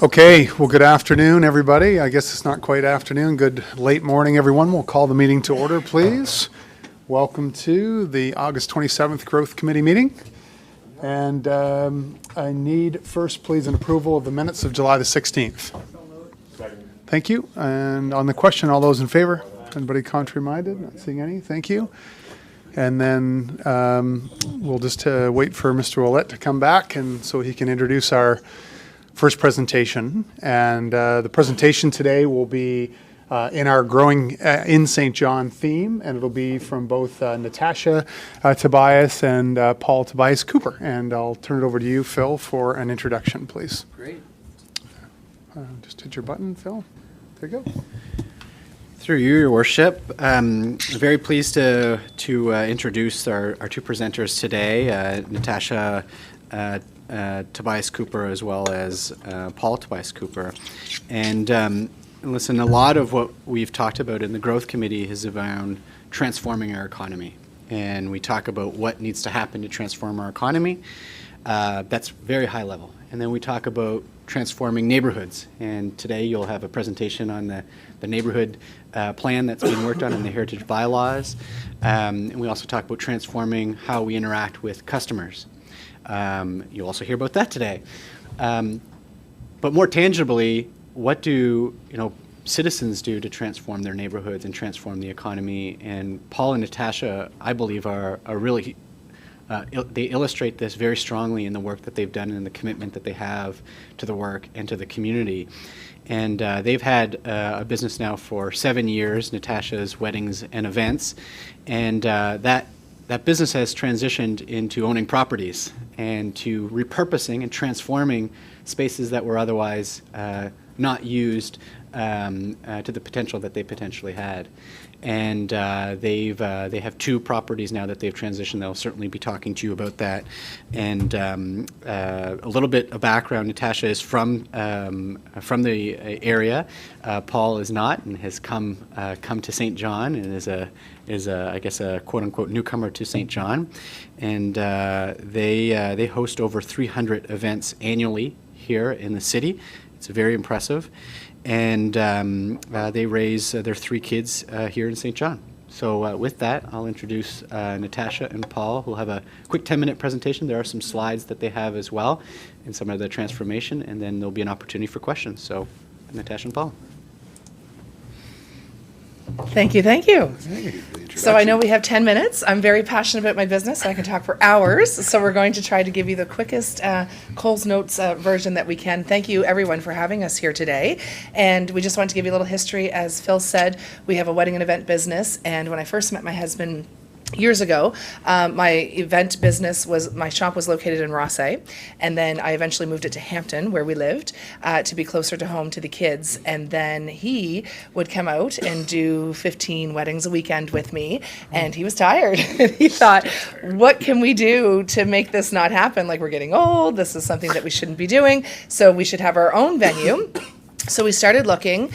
Okay, well, good afternoon, everybody. I guess it's not quite afternoon. Good late morning, everyone. We'll call the meeting to order, please. Welcome to the August 27th Growth Committee meeting. And I need first, please, an approval of the minutes of July the 16th. Thank you. And on the question, all those in favor? Anybody contrary-minded? Not seeing any. Thank you. And then we'll just wait for Mr. Ouellette to come back and so he can introduce our first presentation. And the presentation today will be in our Growing in St. John theme, and it'll be from both Natasha Tobias and Paul Tobias Cooper. And I'll turn it over to you, Phil, for an introduction, please. Great. Just hit your button, Phil. There you go. Through you, Your Worship, I'm very pleased to introduce our two presenters today, Natasha Tobias Cooper as well as Paul Tobias Cooper. And listen, a lot of what we've talked about in the Growth Committee is around transforming our economy. And we talk about what needs to happen to transform our economy. That's very high level. And then we talk about transforming neighborhoods. And today you'll have a presentation on the neighborhood plan that's being worked on in the heritage bylaws. And we also talk about transforming how we interact with customers. You'll also hear about that today. But more tangibly, what do citizens do to transform their neighborhoods and transform the economy? And Paul and Natasha, I believe, are really they illustrate this very strongly in the work that they've done and the commitment that they have to the work and to the community. And they've had a business now for 7 years, Natasha's Weddings and Events, and that business has transitioned into owning properties and to repurposing and transforming spaces that were otherwise not used to the potential that they potentially had. And they have two properties now that they've transitioned. They'll certainly be talking to you about that. And a little bit of background: Natasha is from the area. Paul is not, and has come to St. John, and is I guess a quote unquote newcomer to St. John. And they host over 300 events annually here in the city. It's very impressive. And they raise their three kids here in St. John. So with that, I'll introduce Natasha and Paul, who'll have a quick 10-minute presentation. There are some slides that they have as well, and some of the transformation, and then there'll be an opportunity for questions. So Natasha and Paul. Thank you. So I know we have 10 minutes. I'm very passionate about my business. I can talk for hours. So we're going to try to give you the quickest Coles Notes version that we can. Thank you, everyone, for having us here today. And we just want to give you a little history. As Phil said, we have a wedding and event business. And when I first met my husband years ago, my event business my shop was located in Rossay, and then I eventually moved it to Hampton, where we lived, to be closer to home to the kids. And then he would come out and do 15 weddings a weekend with me, and he was tired. He thought, what can we do to make this not happen? Like, we're getting old, this is something that we shouldn't be doing, so we should have our own venue. So we started looking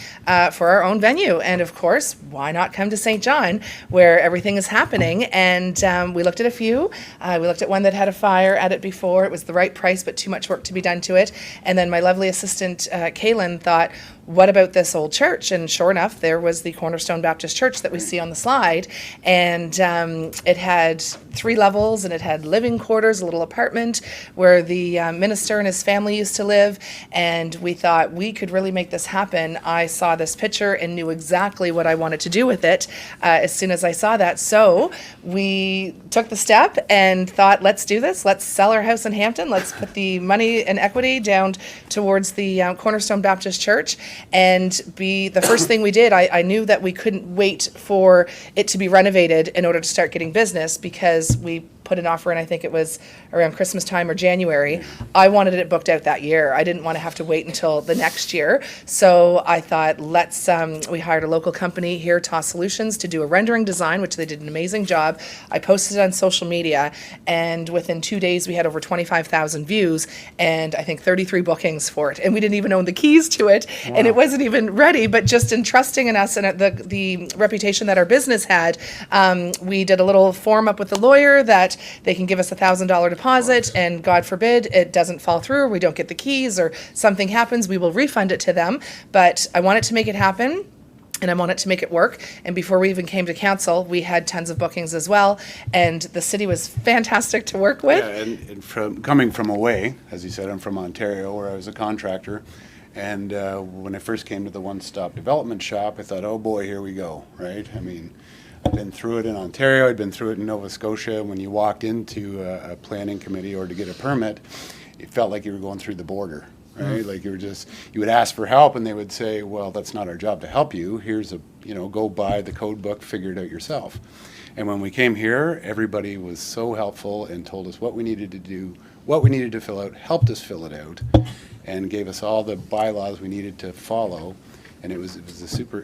for our own venue, and of course, why not come to St. John, where everything is happening? And we looked at a few. We looked at one that had a fire at it before. It was the right price, but too much work to be done to it. And then my lovely assistant, Kaylin, thought, what about this old church? And sure enough, there was the Cornerstone Baptist Church that we see on the slide. And it had 3 levels, and it had living quarters, a little apartment where the minister and his family used to live. And we thought we could really make this happen. I saw this picture and knew exactly what I wanted to do with it as soon as I saw that. So we took the step and thought, let's do this. Let's sell our house in Hampton. Let's put the money and equity down towards the Cornerstone Baptist Church. And the first thing we did, I knew that we couldn't wait for it to be renovated in order to start getting business, because we put an offer in, I think it was around Christmas time or January. I wanted it booked out that year. I didn't want to have to wait until the next year. So I thought, we hired a local company here, Toss Solutions, to do a rendering design, which they did an amazing job. I posted it on social media, and within 2 days we had over 25,000 views and I think 33 bookings for it. And we didn't even own the keys to it. Wow. And it wasn't even ready, but just in trusting in us and the reputation that our business had, we did a little form up with the lawyer that that they can give us $1,000 deposit, and God forbid it doesn't fall through, or we don't get the keys, or something happens, we will refund it to them. But I wanted to make it happen, and I wanted to make it work. And before we even came to council, we had tons of bookings as well. And the city was fantastic to work with. Yeah, and from coming from away, as you said, I'm from Ontario, where I was a contractor. And when I first came to the one-stop development shop, I thought, oh boy, here we go, right? I mean, I've been through it in Ontario, I'd been through it in Nova Scotia. When you walked into a planning committee or to get a permit, it felt like you were going through the border, right? Like you would ask for help and they would say, well, that's not our job to help you. Here's go buy the code book, figure it out yourself. And when we came here, everybody was so helpful and told us what we needed to do, what we needed to fill out, helped us fill it out, and gave us all the bylaws we needed to follow. And it was super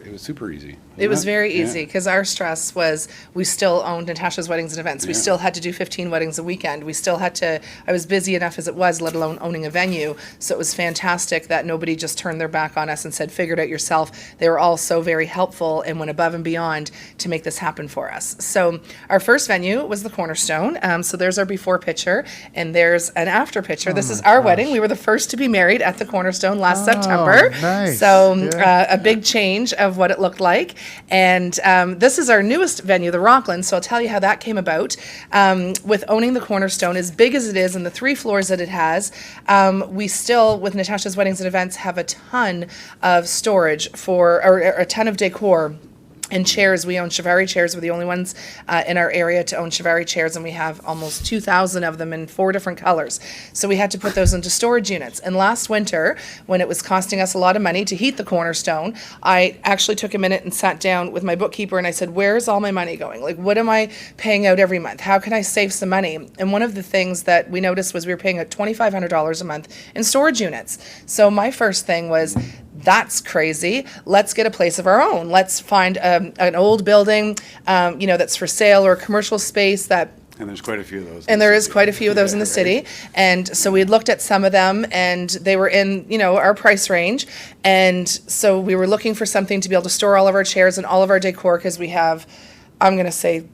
easy. It was very Yeah. easy, because our stress was we still owned Natasha's Weddings and Events. We still had to do 15 weddings a weekend. We still had to, I was busy enough as it was, let alone owning a venue. So it was fantastic that nobody just turned their back on us and said, figure it out yourself. They were all so very helpful and went above and beyond to make this happen for us. So our first venue was the Cornerstone. So there's our before picture, and there's an after picture. This is our wedding. We were the first to be married at the Cornerstone last September. Nice. So Yeah. a big change of what it looked like. And this is our newest venue, the Rockland. So I'll tell you how that came about. With owning the Cornerstone, as big as it is and the 3 floors that it has, we still, with Natasha's Weddings and Events, have a ton of storage or a ton of decor. And chairs, we own Chivari chairs. We're the only ones in our area to own Chivari chairs, and we have almost 2,000 of them in 4 different colors. So we had to put those into storage units. And last winter, when it was costing us a lot of money to heat the Cornerstone, I actually took a minute and sat down with my bookkeeper and I said, where's all my money going? Like, what am I paying out every month? How can I save some money? And one of the things that we noticed was we were paying out $2,500 a month in storage units. So my first thing was, that's crazy. Let's get a place of our own. Let's find an old building, that's for sale, or a commercial space that. And there's quite a few of those. And there is quite a few of those in the city. And so we had looked at some of them, and they were in, our price range. And so we were looking for something to be able to store all of our chairs and all of our decor, because we have, I'm going to say,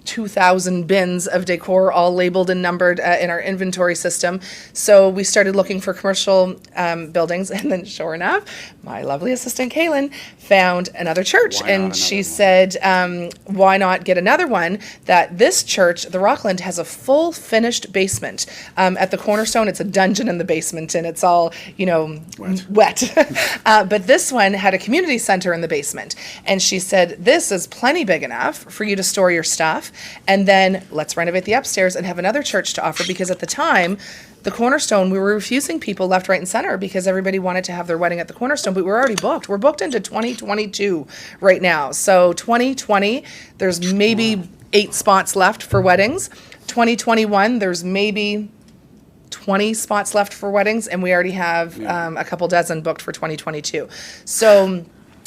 2,000 bins of decor, all labeled and numbered in our inventory system. So we started looking for commercial buildings, and then sure enough, my lovely assistant Kaylin found another church. Why not And another she one? said, why not get another one? That this church, the Rockland, has a full finished basement. At the Cornerstone, it's a dungeon in the basement, and it's all, wet. But this one had a community center in the basement. And she said, this is plenty big enough for you to store your stuff. And then let's renovate the upstairs and have another church to offer, because at the time, the Cornerstone, we were refusing people left, right, and center because everybody wanted to have their wedding at the Cornerstone, but we were already booked. We're booked into 2022 right now. So 2020, there's maybe 8 spots left for weddings. 2021, there's maybe 20 spots left for weddings, and we already have a couple dozen booked for 2022. So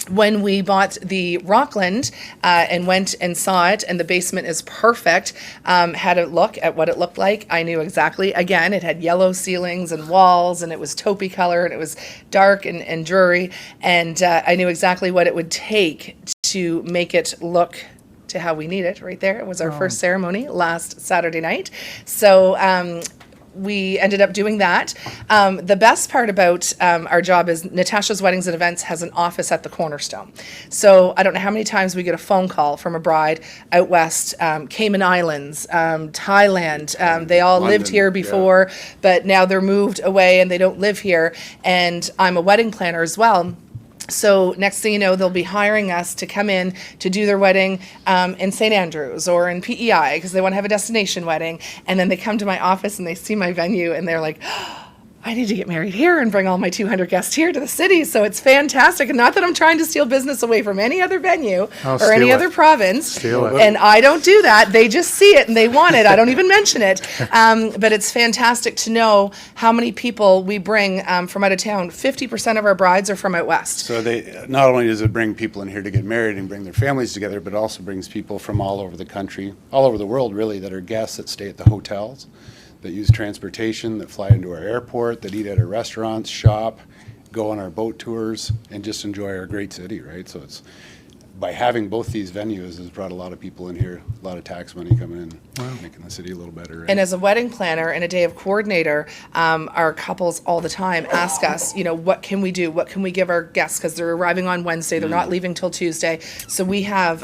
when we bought the Rockland and went and saw it, and the basement is perfect, had a look at what it looked like, I knew exactly. Again, it had yellow ceilings and walls, and it was taupey color, and it was dark and dreary, and I knew exactly what it would take to make it look to how we need it. Right there, it was our first ceremony last Saturday night. So we ended up doing that. The best part about our job is Natasha's Weddings and Events has an office at the Cornerstone. So I don't know how many times we get a phone call from a bride out west, Cayman Islands, Thailand. They all lived London, here before, but now they're moved away and they don't live here. And I'm a wedding planner as well. So next thing you know, they'll be hiring us to come in to do their wedding in St. Andrews or in PEI, because they want to have a destination wedding. And then they come to my office and they see my venue and they're like, I need to get married here and bring all my 200 guests here to the city. So it's fantastic. And not that I'm trying to steal business away from any other venue or any steal other it. province. Steal it. And I don't do that. They just see it and they want it. I don't even mention it. But it's fantastic to know how many people we bring from out of town. 50% of our brides are from out west. So they, not only does it bring people in here to get married and bring their families together, but also brings people from all over the country, all over the world really, that are guests that stay at the hotels, that use transportation, that fly into our airport, that eat at our restaurants, shop, go on our boat tours, and just enjoy our great city, right? So it's by having both these venues has brought a lot of people in here, a lot of tax money coming in, making the city a little better. Right? And as a wedding planner and a day of coordinator, our couples all the time ask us, what can we do? What can we give our guests? Because they're arriving on Wednesday, they're not leaving till Tuesday. So we have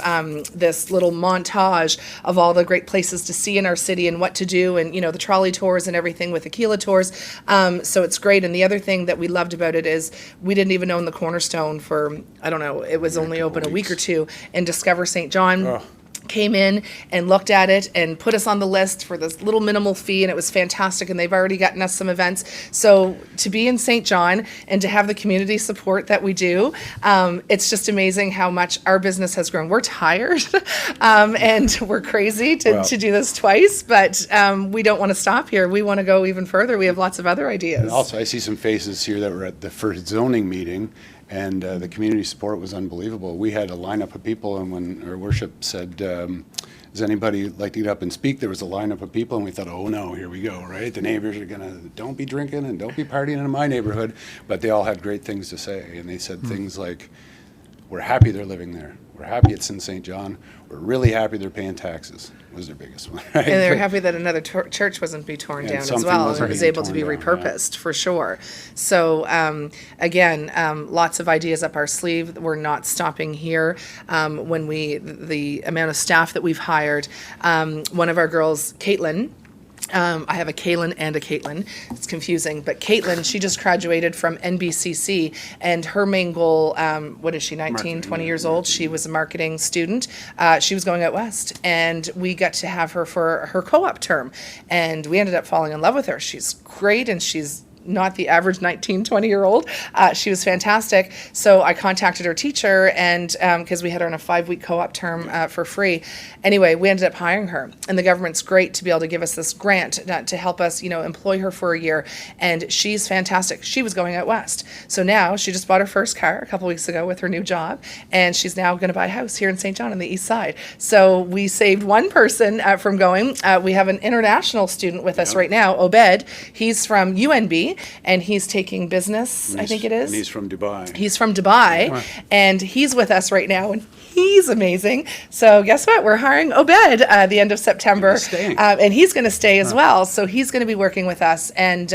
this little montage of all the great places to see in our city and what to do, and the trolley tours and everything with Aquila tours. So it's great. And the other thing that we loved about it is we didn't even own the Cornerstone for, I don't know, it was only open a week or two, and Discover St. John came in and looked at it and put us on the list for this little minimal fee, and it was fantastic, and they've already gotten us some events. So to be in St. John and to have the community support that we do, it's just amazing how much our business has grown. We're tired and we're crazy to do this twice, but we don't want to stop here. We want to go even further. We have lots of other ideas. And also, I see some faces here that were at the first zoning meeting, and the community support was unbelievable. We had a lineup of people, and when our worship said, does anybody like to get up and speak, there was a lineup of people, and we thought, oh no, here we go, right? The neighbors are gonna, don't be drinking and don't be partying in my neighborhood. But they all had great things to say, and they said things like, we're happy they're living there. We're happy it's in St. John. We're really happy they're paying taxes, was their biggest one, right? And they're happy that another church wasn't be torn down as something well, wasn't and it was being able to be torn down, repurposed, for sure. So, again, lots of ideas up our sleeve. We're not stopping here. When the amount of staff that we've hired, one of our girls, Caitlin, I have a Kaylin and a Caitlin. It's confusing, but Caitlin, she just graduated from NBCC, and her main goal, what is she, 19, 20 years old? She was a marketing student. She was going out west, and we got to have her for her co-op term, and we ended up falling in love with her. She's great, and she's not the average 19, 20-year-old. She was fantastic. So I contacted her teacher, and because we had her on a 5-week co-op term for free. Anyway, we ended up hiring her. And the government's great to be able to give us this grant to help us, employ her for a year. And she's fantastic. She was going out west. So now she just bought her first car a couple weeks ago with her new job. And she's now going to buy a house here in St. John on the east side. So we saved one person from going. We have an international student with us right now, Obed. He's from UNB. And he's taking business, I think it is. And he's from Dubai. He's from Dubai, and he's with us right now, and he's amazing. So guess what? We're hiring Obed the end of September, He's staying. and he's going to stay as well. So he's going to be working with us, and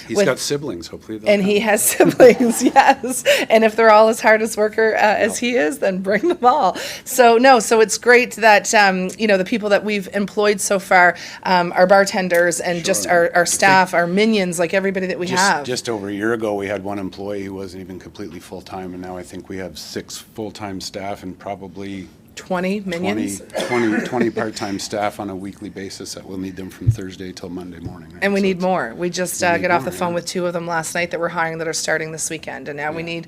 He's got siblings, hopefully. and he has siblings, yes. And if they're all as hard as worker as he is, then bring them all. So so it's great that the people that we've employed so far, our bartenders and just our staff, our minions, like everybody that we have. Just over a year ago, we had one employee who wasn't even completely full-time, and now I think we have 6 full-time staff and probably 20 minions. 20 part-time staff on a weekly basis that will need them from Thursday till Monday morning. Right? And we So need it's- more. We just We need got off the more, phone yeah. with 2 of them last night that we're hiring that are starting this weekend. And now we need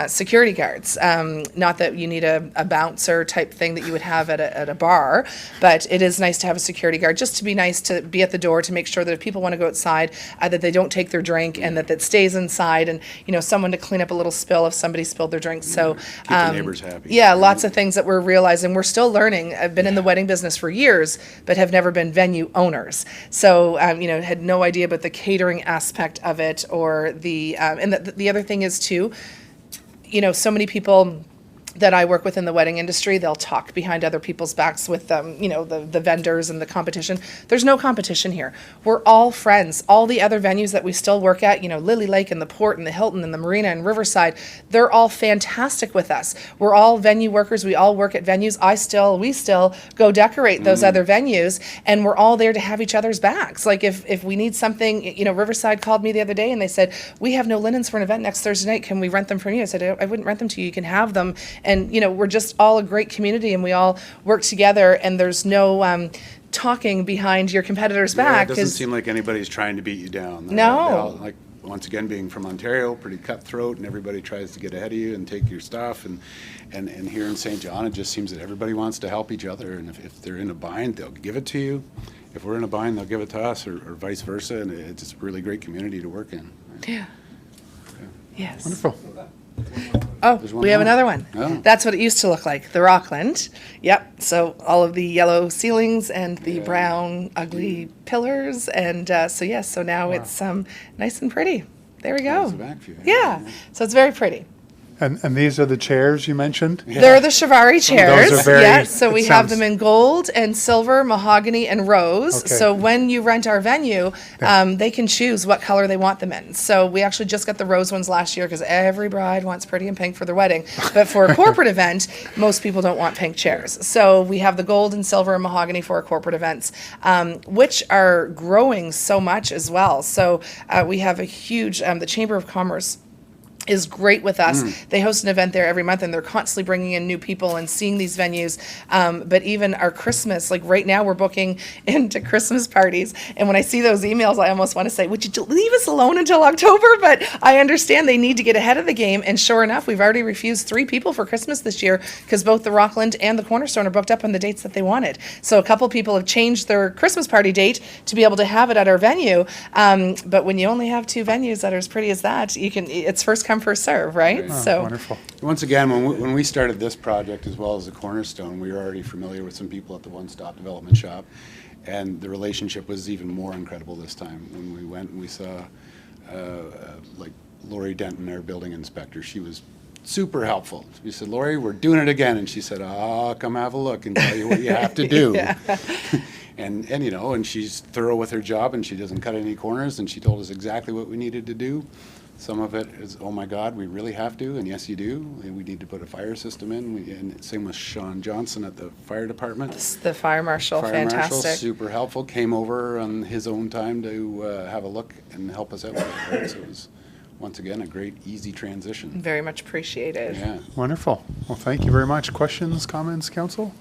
security guards. Not that you need a bouncer type thing that you would have at a bar, but it is nice to have a security guard, just to be nice to be at the door to make sure that if people want to go outside, that they don't take their drink and that stays inside, and someone to clean up a little spill if somebody spilled their drink. So Keep the neighbors happy. yeah, lots of things that we're realizing. We're still learning. I've been in the wedding business for years, but have never been venue owners. So, had no idea about the catering aspect of it, or and the other thing is too, so many people that I work with in the wedding industry, they'll talk behind other people's backs with the vendors and the competition. There's no competition here. We're all friends. All the other venues that we still work at, Lily Lake and the Port and the Hilton and the Marina and Riverside, they're all fantastic with us. We're all venue workers. We all work at venues. We still go decorate those other venues, and we're all there to have each other's backs. Like if we need something, Riverside called me the other day and they said, we have no linens for an event next Thursday night. Can we rent them from you? I said, I wouldn't rent them to you. You can have them. And, we're just all a great community, and we all work together, and there's no talking behind your competitor's back. It doesn't 'cause- seem like anybody's trying to beat you down. No. They all, like, once again, being from Ontario, pretty cutthroat, and everybody tries to get ahead of you and take your stuff. And here in St. John, it just seems that everybody wants to help each other, and if they're in a bind, they'll give it to you. If we're in a bind, they'll give it to us, or vice versa, and it's just a really great community to work in. Yeah. Yes. Wonderful. Oh, There's one we have more. another one. Oh. That's what it used to look like, the Rockland. Yep. So all of the yellow ceilings and the brown, ugly pillars, and so now it's nice and pretty. There we go. There's the back view. Yeah. So it's very pretty. And these are the chairs you mentioned? They're the Shivari chairs. are very- Yeah, so we it have sounds- them in gold and silver, mahogany, and rose. Okay. So when you rent our venue, they can choose what color they want them in. So we actually just got the rose ones last year because every bride wants pretty and pink for their wedding. But for a corporate event, most people don't want pink chairs. So we have the gold and silver and mahogany for our corporate events, which are growing so much as well. So we have a huge, the Chamber of Commerce is great with us. They host an event there every month, and they're constantly bringing in new people and seeing these venues. But even our Christmas, like right now, we're booking into Christmas parties. And when I see those emails, I almost want to say, would you leave us alone until October? But I understand they need to get ahead of the game. And sure enough, we've already refused 3 people for Christmas this year because both the Rockland and the Cornerstone are booked up on the dates that they wanted. So a couple people have changed their Christmas party date to be able to have it at our venue. But when you only have 2 venues that are as pretty as that, it's first come, first serve, right? Oh, So wonderful. Once again, when we started this project as well as the Cornerstone, we were already familiar with some people at the One Stop Development Shop, and the relationship was even more incredible this time when we went and we saw like Lori Denton, our building inspector. She was super helpful. We said, Lori, we're doing it again, and she said, come have a look and tell you what you have to do. And you know, and she's thorough with her job, and she doesn't cut any corners, and she told us exactly what we needed to do. Some of it is, oh my God, we really have to, and yes, you do. And we need to put a fire system in. And same with Sean Johnson at the fire department. the fire marshal, Fire marshal, fantastic. super helpful. Came over on his own time to have a look and help us out with it. Right? So it was, once again, a great, easy transition. Very much appreciated. Yeah. Wonderful. Well, thank you very much. Questions, comments, council?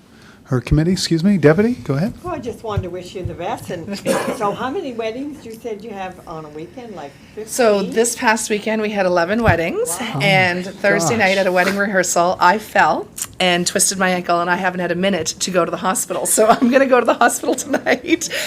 Or committee, excuse me. Deputy, go ahead. Well, I just wanted to wish you the best. And so how many weddings you said you have on a weekend, like 15? So this past weekend, we had 11 weddings, Wow. and Thursday gosh. night at a wedding rehearsal, I fell and twisted my ankle, and I haven't had a minute to go to the hospital. So I'm going to go to the hospital tonight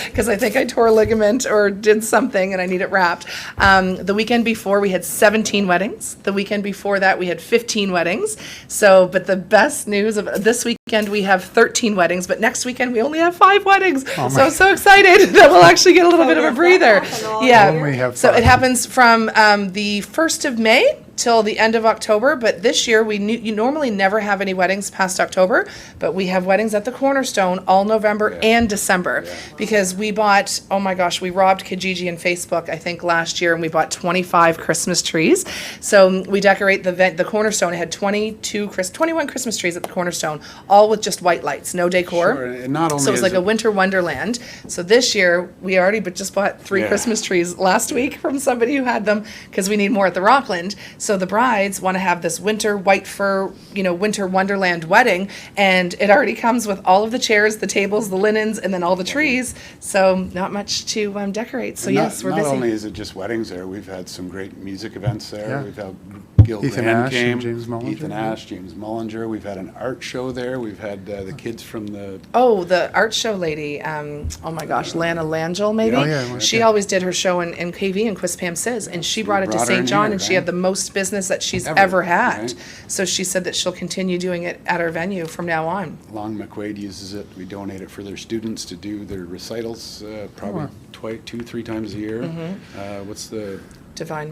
because I think I tore a ligament or did something, and I need it wrapped. The weekend before, we had 17 weddings. The weekend before that, we had 15 weddings. So, but the best news of this weekend, we have 13 weddings, but next weekend, we only have 5 weddings. So I'm so excited that we'll actually get a little bit of a breather. Yeah. Only have So 5. it happens from the 1st of May till the end of October, but this year you normally never have any weddings past October, but we have weddings at the Cornerstone all November and December because we bought, oh my gosh, we robbed Kijiji and Facebook, I think last year, and we bought 25 Christmas trees. So we decorate the Cornerstone. It had 21 Christmas trees at the Cornerstone, all with just white lights, no decor. Sure, and not only So it was is like a it- winter wonderland. So this year, we already just bought 3 Yeah. Christmas trees last week from somebody who had them because we need more at the Rockland. So the brides want to have this winter white fur, winter wonderland wedding, and it already comes with all of the chairs, the tables, the linens, and then all the trees. So not much to decorate. So And yes, we're not busy. only is it just weddings there, we've had some great music events there. Yeah. We've had Gil Ethan Graham Ash came, and James Mullinger, Ethan yeah. Ash, James Mullinger. We've had an art show there. We've had the kids from the Oh, the art show lady. Oh my gosh, Lana Langell, maybe? Oh, yeah, She okay. always did her show in KV and Quispam Says, and she brought it to brought her St. in John, here, and she right? had the most business that she's Ever, ever had. right? So she said that she'll continue doing it at our venue from now on. Long McQuaid uses it. We donate it for their students to do their recitals probably 2-3 times a year. Mm-hmm. What's the Divine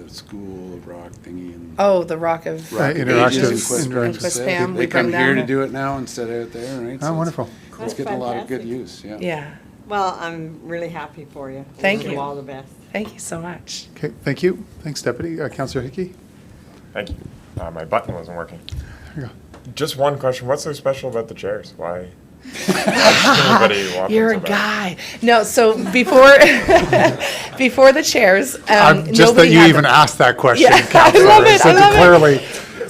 School of Rock thingy? And Oh, the Rock of Rock interactive- Ages and interactive. Quispam, They we come bring here them. to do it now instead of out there, right? Oh, So wonderful. It's That's getting a lot of good fantastic. use, yeah. Yeah, Well, I'm really happy for you. Thank Wish you. all the best. thank you so much. Okay, thank you. Thanks, Deputy. Councillor Hickey? Thank you. My button wasn't working. There you go. Just one question. What's so special about the chairs? Why? Everybody walking You're so a bad? guy. No, so before before the chairs, Just that nobody you had even them. asked that question, Yeah, I Councillor. love it, So I love it. clearly,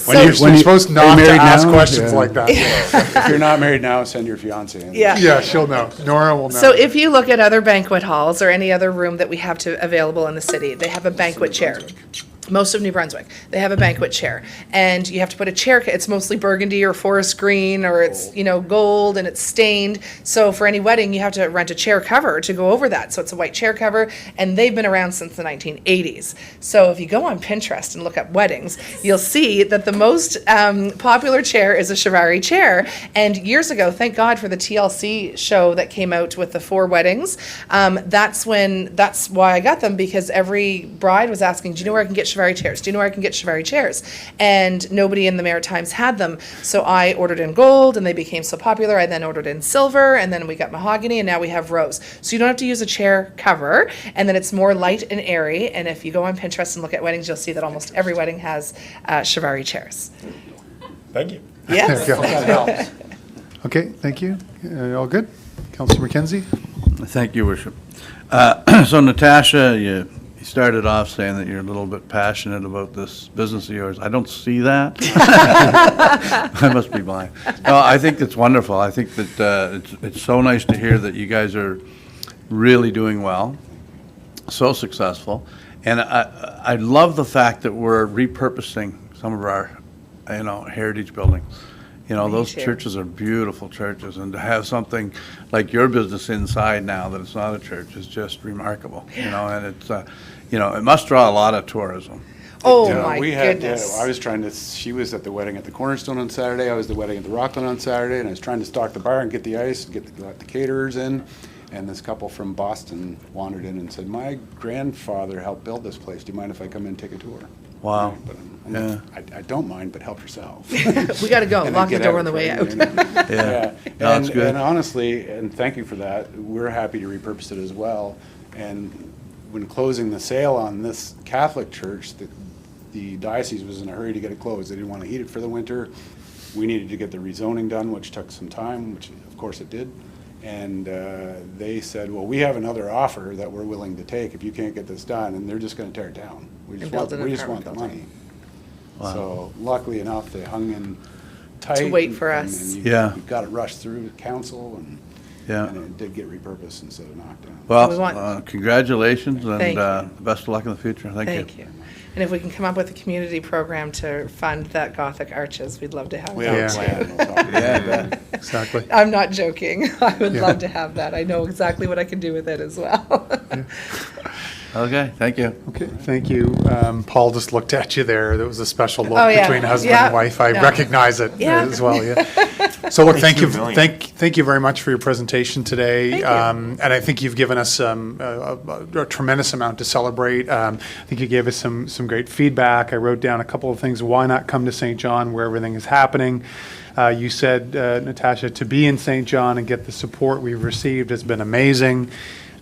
when you're supposed are you not to married ask now? questions Yeah. like that. If you're not married now, send your fiance in. Yeah. Yeah, she'll know. Nora will know. So if you look at other banquet halls or any other room that we have available in the city, they have a banquet chair. Most of New Brunswick, they have a banquet chair, and you have to put a chair. It's mostly burgundy or forest green, or it's gold and it's stained. So for any wedding, you have to rent a chair cover to go over that. So it's a white chair cover, and they've been around since the 1980s. So if you go on Pinterest and look up weddings, you'll see that the most popular chair is a Shivari chair. And years ago, thank God for the TLC show that came out with the 4 weddings. That's why I got them, because every bride was asking, do you know where I can get Shivari Chevari chairs. Do you know where I can get Chevari chairs? And nobody in the Maritimes had them. So I ordered in gold, and they became so popular. I then ordered in silver, and then we got mahogany, and now we have rose. So you don't have to use a chair cover, and then it's more light and airy. And if you go on Pinterest and look at weddings, you'll see that almost every wedding has Chevari chairs. Thank you. Yes. There you go. That helps. Okay, thank you. All good? Councillor McKenzie? Thank you, Worship. So Natasha, you started off saying that you're a little bit passionate about this business of yours. I don't see that. I must be blind. No, I think it's wonderful. I think that it's so nice to hear that you guys are really doing well, so successful. And I love the fact that we're repurposing some of our, heritage buildings. Those too. churches are beautiful churches, and to have something like your business inside now that it's not a church is just remarkable. And it's, it must draw a lot of tourism. Oh, You know, my we had, goodness. I was she was at the wedding at the Cornerstone on Saturday, I was at the wedding at the Rockland on Saturday, and I was trying to stock the bar and get the ice, and get the caterers in. And this couple from Boston wandered in and said, my grandfather helped build this place. Do you mind if I come in and take a tour? Wow. But Yeah. I don't mind, but help yourself. We got to go. And then Lock the get door on the way right? out. Yeah. No, that's And good. honestly, and thank you for that, we're happy to repurpose it as well. And when closing the sale on this Catholic church, the diocese was in a hurry to get it closed. They didn't want to heat it for the winter. We needed to get the rezoning done, which took some time, which of course it did. And they said, well, we have another offer that we're willing to take if you can't get this done, and they're just going to tear it down. We just build want, an we just want apartment the building. money. So luckily enough, they hung in tight. To wait for and- us. and Yeah. you got it rushed through council, and Yeah. it did get repurposed instead of knocked down. We want- Well, congratulations, Thank and you. best of luck in the future. Thank you. Thank you. And if we can come up with a community program to fund that Gothic arches, we'd love to have We that. have a Yeah. plan. We'll talk about that. Exactly. I'm not joking. I would Yeah. love to have that. I know exactly what I can do with it as well. Okay, thank you. Okay, thank you. Paul just looked at you there. There was a special look Oh, yeah. between husband Yeah. and wife. I Yeah. recognize it Yeah. as well, yeah. So look, thank you, 2 million. thank you very much for your presentation today. Thank you. And I think you've given us a tremendous amount to celebrate. I think you gave us some great feedback. I wrote down a couple of things. Why not come to St. John where everything is happening? You said, Natasha, to be in St. John and get the support we've received has been amazing.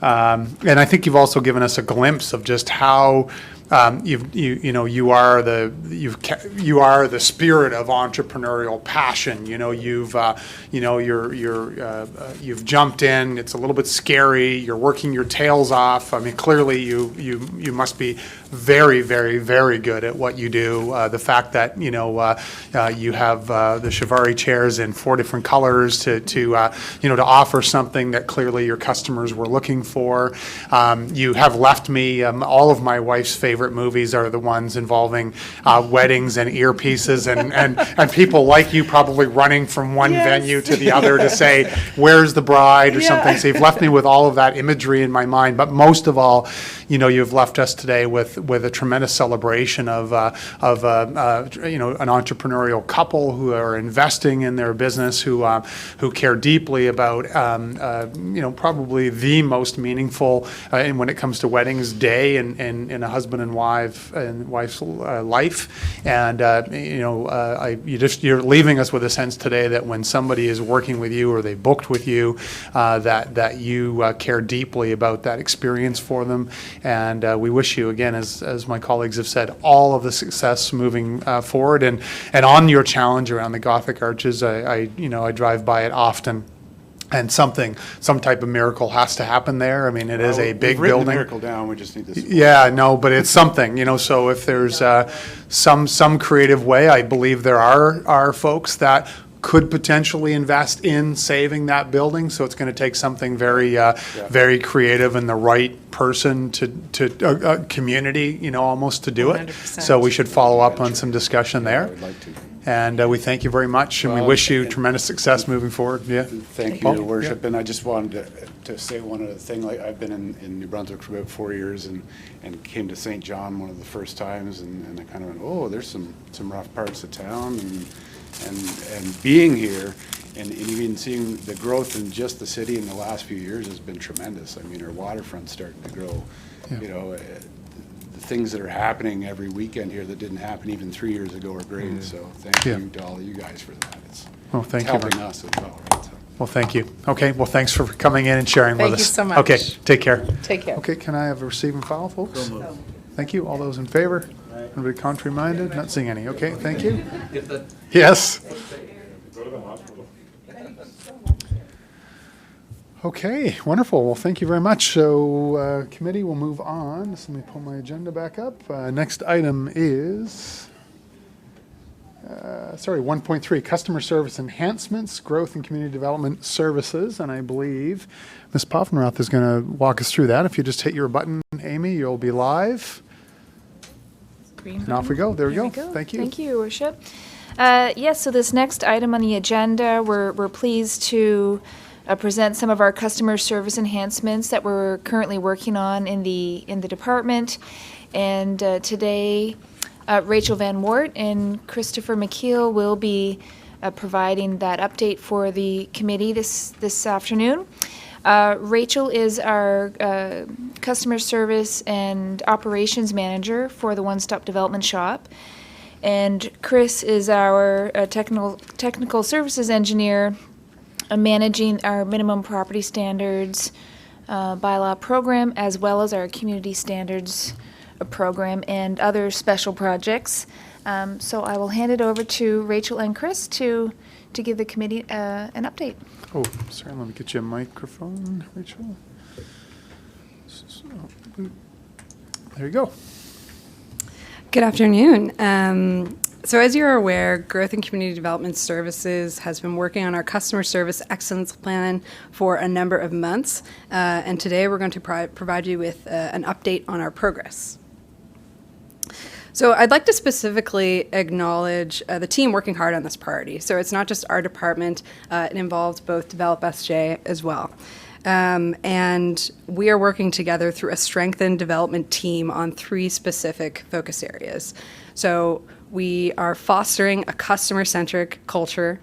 And I think you've also given us a glimpse of just how you are the spirit of entrepreneurial passion. You've jumped in. It's a little bit scary. You're working your tails off. I mean, clearly you must be very, very, very good at what you do. The fact that you have the Chevari chairs in 4 different colors to offer something that clearly your customers were looking for. You have left me all of my wife's favorite movies are the ones involving weddings and earpieces and people like you probably running from one Yes. venue to the other to say, where's the bride or Yeah. something. So you've left me with all of that imagery in my mind. But most of all, you've left us today with a tremendous celebration of an entrepreneurial couple who are investing in their business, who care deeply about probably the most meaningful when it comes to weddings day in a husband and wife's life. And you're leaving us with a sense today that when somebody is working with you or they booked with you, that you care deeply about that experience for them. And we wish you, again, as my colleagues have said, all of the success moving forward. And on your challenge around the Gothic arches, I drive by it often. And some type of miracle has to happen there. I mean, it is a big We've written the building. miracle down, we just need to. Yeah, no, but it's something, so if there's some creative way, I believe there are folks that could potentially invest in saving that building. So it's going to take something very, very creative and the right person to community, almost to do it. 100%. So we should follow up on some discussion I there. would like to. And we thank you very much, and we Well, wish you and- tremendous success moving forward. Yeah. Thank Paul? you, Your Worship, and I just wanted to say one other thing. Like, I've been in New Brunswick for about 4 years and came to St. John one of the first times, and I kind of went, oh, there's some rough parts of town, and being here and even seeing the growth in just the city in the last few years has been tremendous. I mean, our waterfront's starting to grow, the things that are happening every weekend here that didn't happen even 3 years ago are great. So thank Yeah. you to all of you guys for that. It's Well, thank you. helping us as well, right? So. Well, thank you. Okay, well, thanks for coming in and sharing with us. Thank you so much. Okay, take care. Take care. Okay, can I have a receive and file, folks? Thank you. All those in favor? Anybody contrary-minded? Not seeing any. Okay, thank you. Yes. Go to the hospital. Okay, wonderful. Well, thank you very much. So, committee, we'll move on. So let me pull my agenda back up. Next item is, 1.3, customer service enhancements, growth and community development services. And I believe Ms. Poffenroth is going to walk us through that. If you just hit your button, Amy, you'll be live. Green And off we go. There we Here go. Thank you. Thank you, Your Worship. Yes, so this next item on the agenda, we're pleased to present some of our customer service enhancements that we're currently working on in the department. And today, Rachel Van Wart and Christopher McKeel will be providing that update for the committee this afternoon. Rachel is our customer service and operations manager for the One Stop Development Shop. And Chris is our technical services engineer, managing our minimum property standards bylaw program, as well as our community standards program and other special projects. So I will hand it over to Rachel and Chris to give the committee an update. Oh, sorry, let me get you a microphone, Rachel. There you go. Good afternoon. So as you're aware, Growth and Community Development Services has been working on our customer service excellence plan for a number of months. And today we're going to provide you with an update on our progress. So I'd like to specifically acknowledge the team working hard on this priority. So it's not just our department, it involves both Develop SJ as well. And we are working together through a strengthened development team on 3 specific focus areas. So we are fostering a customer-centric culture,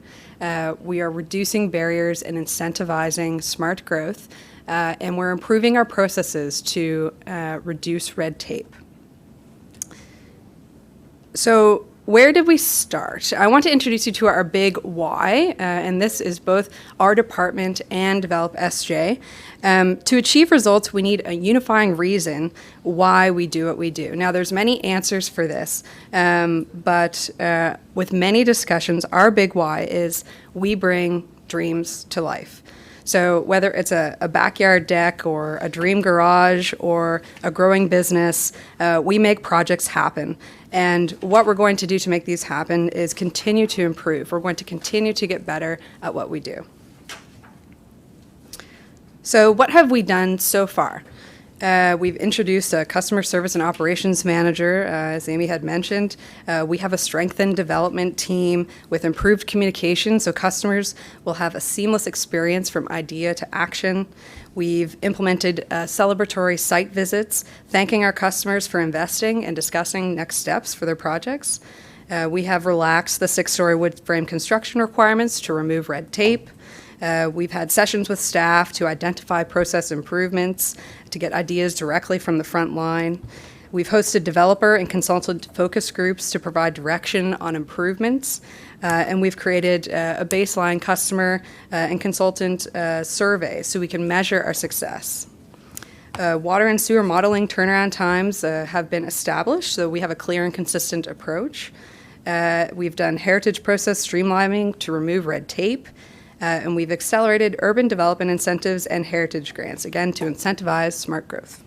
we are reducing barriers and incentivizing smart growth, and we're improving our processes to reduce red tape. So where did we start? I want to introduce you to our big why, and this is both our department and Develop SJ. To achieve results, we need a unifying reason why we do what we do. Now, there's many answers for this, but with many discussions, our big why is we bring dreams to life. So whether it's a backyard deck or a dream garage or a growing business, we make projects happen. And what we're going to do to make these happen is continue to improve. We're going to continue to get better at what we do. So what have we done so far? We've introduced a customer service and operations manager, as Amy had mentioned. We have a strengthened development team with improved communication, so customers will have a seamless experience from idea to action. We've implemented celebratory site visits, thanking our customers for investing and discussing next steps for their projects. We have relaxed the 6-story wood frame construction requirements to remove red tape. We've had sessions with staff to identify process improvements, to get ideas directly from the front line. We've hosted developer and consultant focus groups to provide direction on improvements. And we've created a baseline customer and consultant survey so we can measure our success. Water and sewer modeling turnaround times have been established, so we have a clear and consistent approach. We've done heritage process streamlining to remove red tape. And we've accelerated urban development incentives and heritage grants, again, to incentivize smart growth.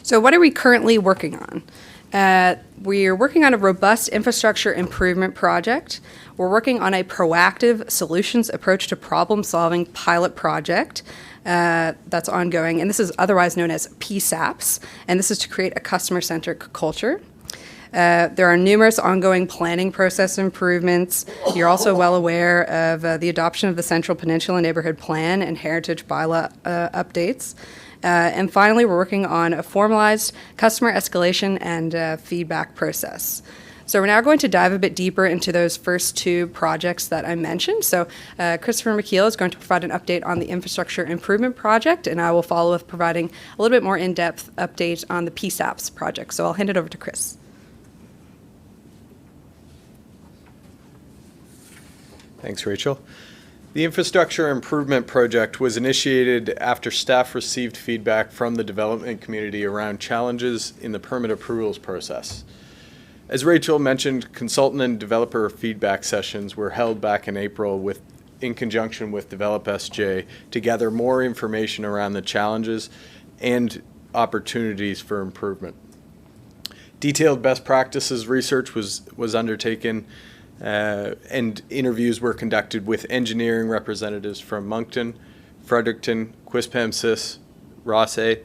So what are we currently working on? We are working on a robust infrastructure improvement project. We're working on a proactive solutions approach to problem-solving pilot project that's ongoing, and this is otherwise known as PSAPs, and this is to create a customer-centric culture. There are numerous ongoing planning process improvements. You're also well aware of the adoption of the Central Peninsula Neighborhood Plan and Heritage Bylaw updates. And finally, we're working on a formalized customer escalation and feedback process. So we're now going to dive a bit deeper into those first two projects that I mentioned. So Christopher McKeel is going to provide an update on the infrastructure improvement project, and I will follow with providing a little bit more in-depth update on the PSAPs project. So I'll hand it over to Chris. Thanks, Rachel. The infrastructure improvement project was initiated after staff received feedback from the development community around challenges in the permit approvals process. As Rachel mentioned, consultant and developer feedback sessions were held back in April in conjunction with Develop SJ to gather more information around the challenges and opportunities for improvement. Detailed best practices research was undertaken, and interviews were conducted with engineering representatives from Moncton, Fredericton, Quispamsis, Rothesay,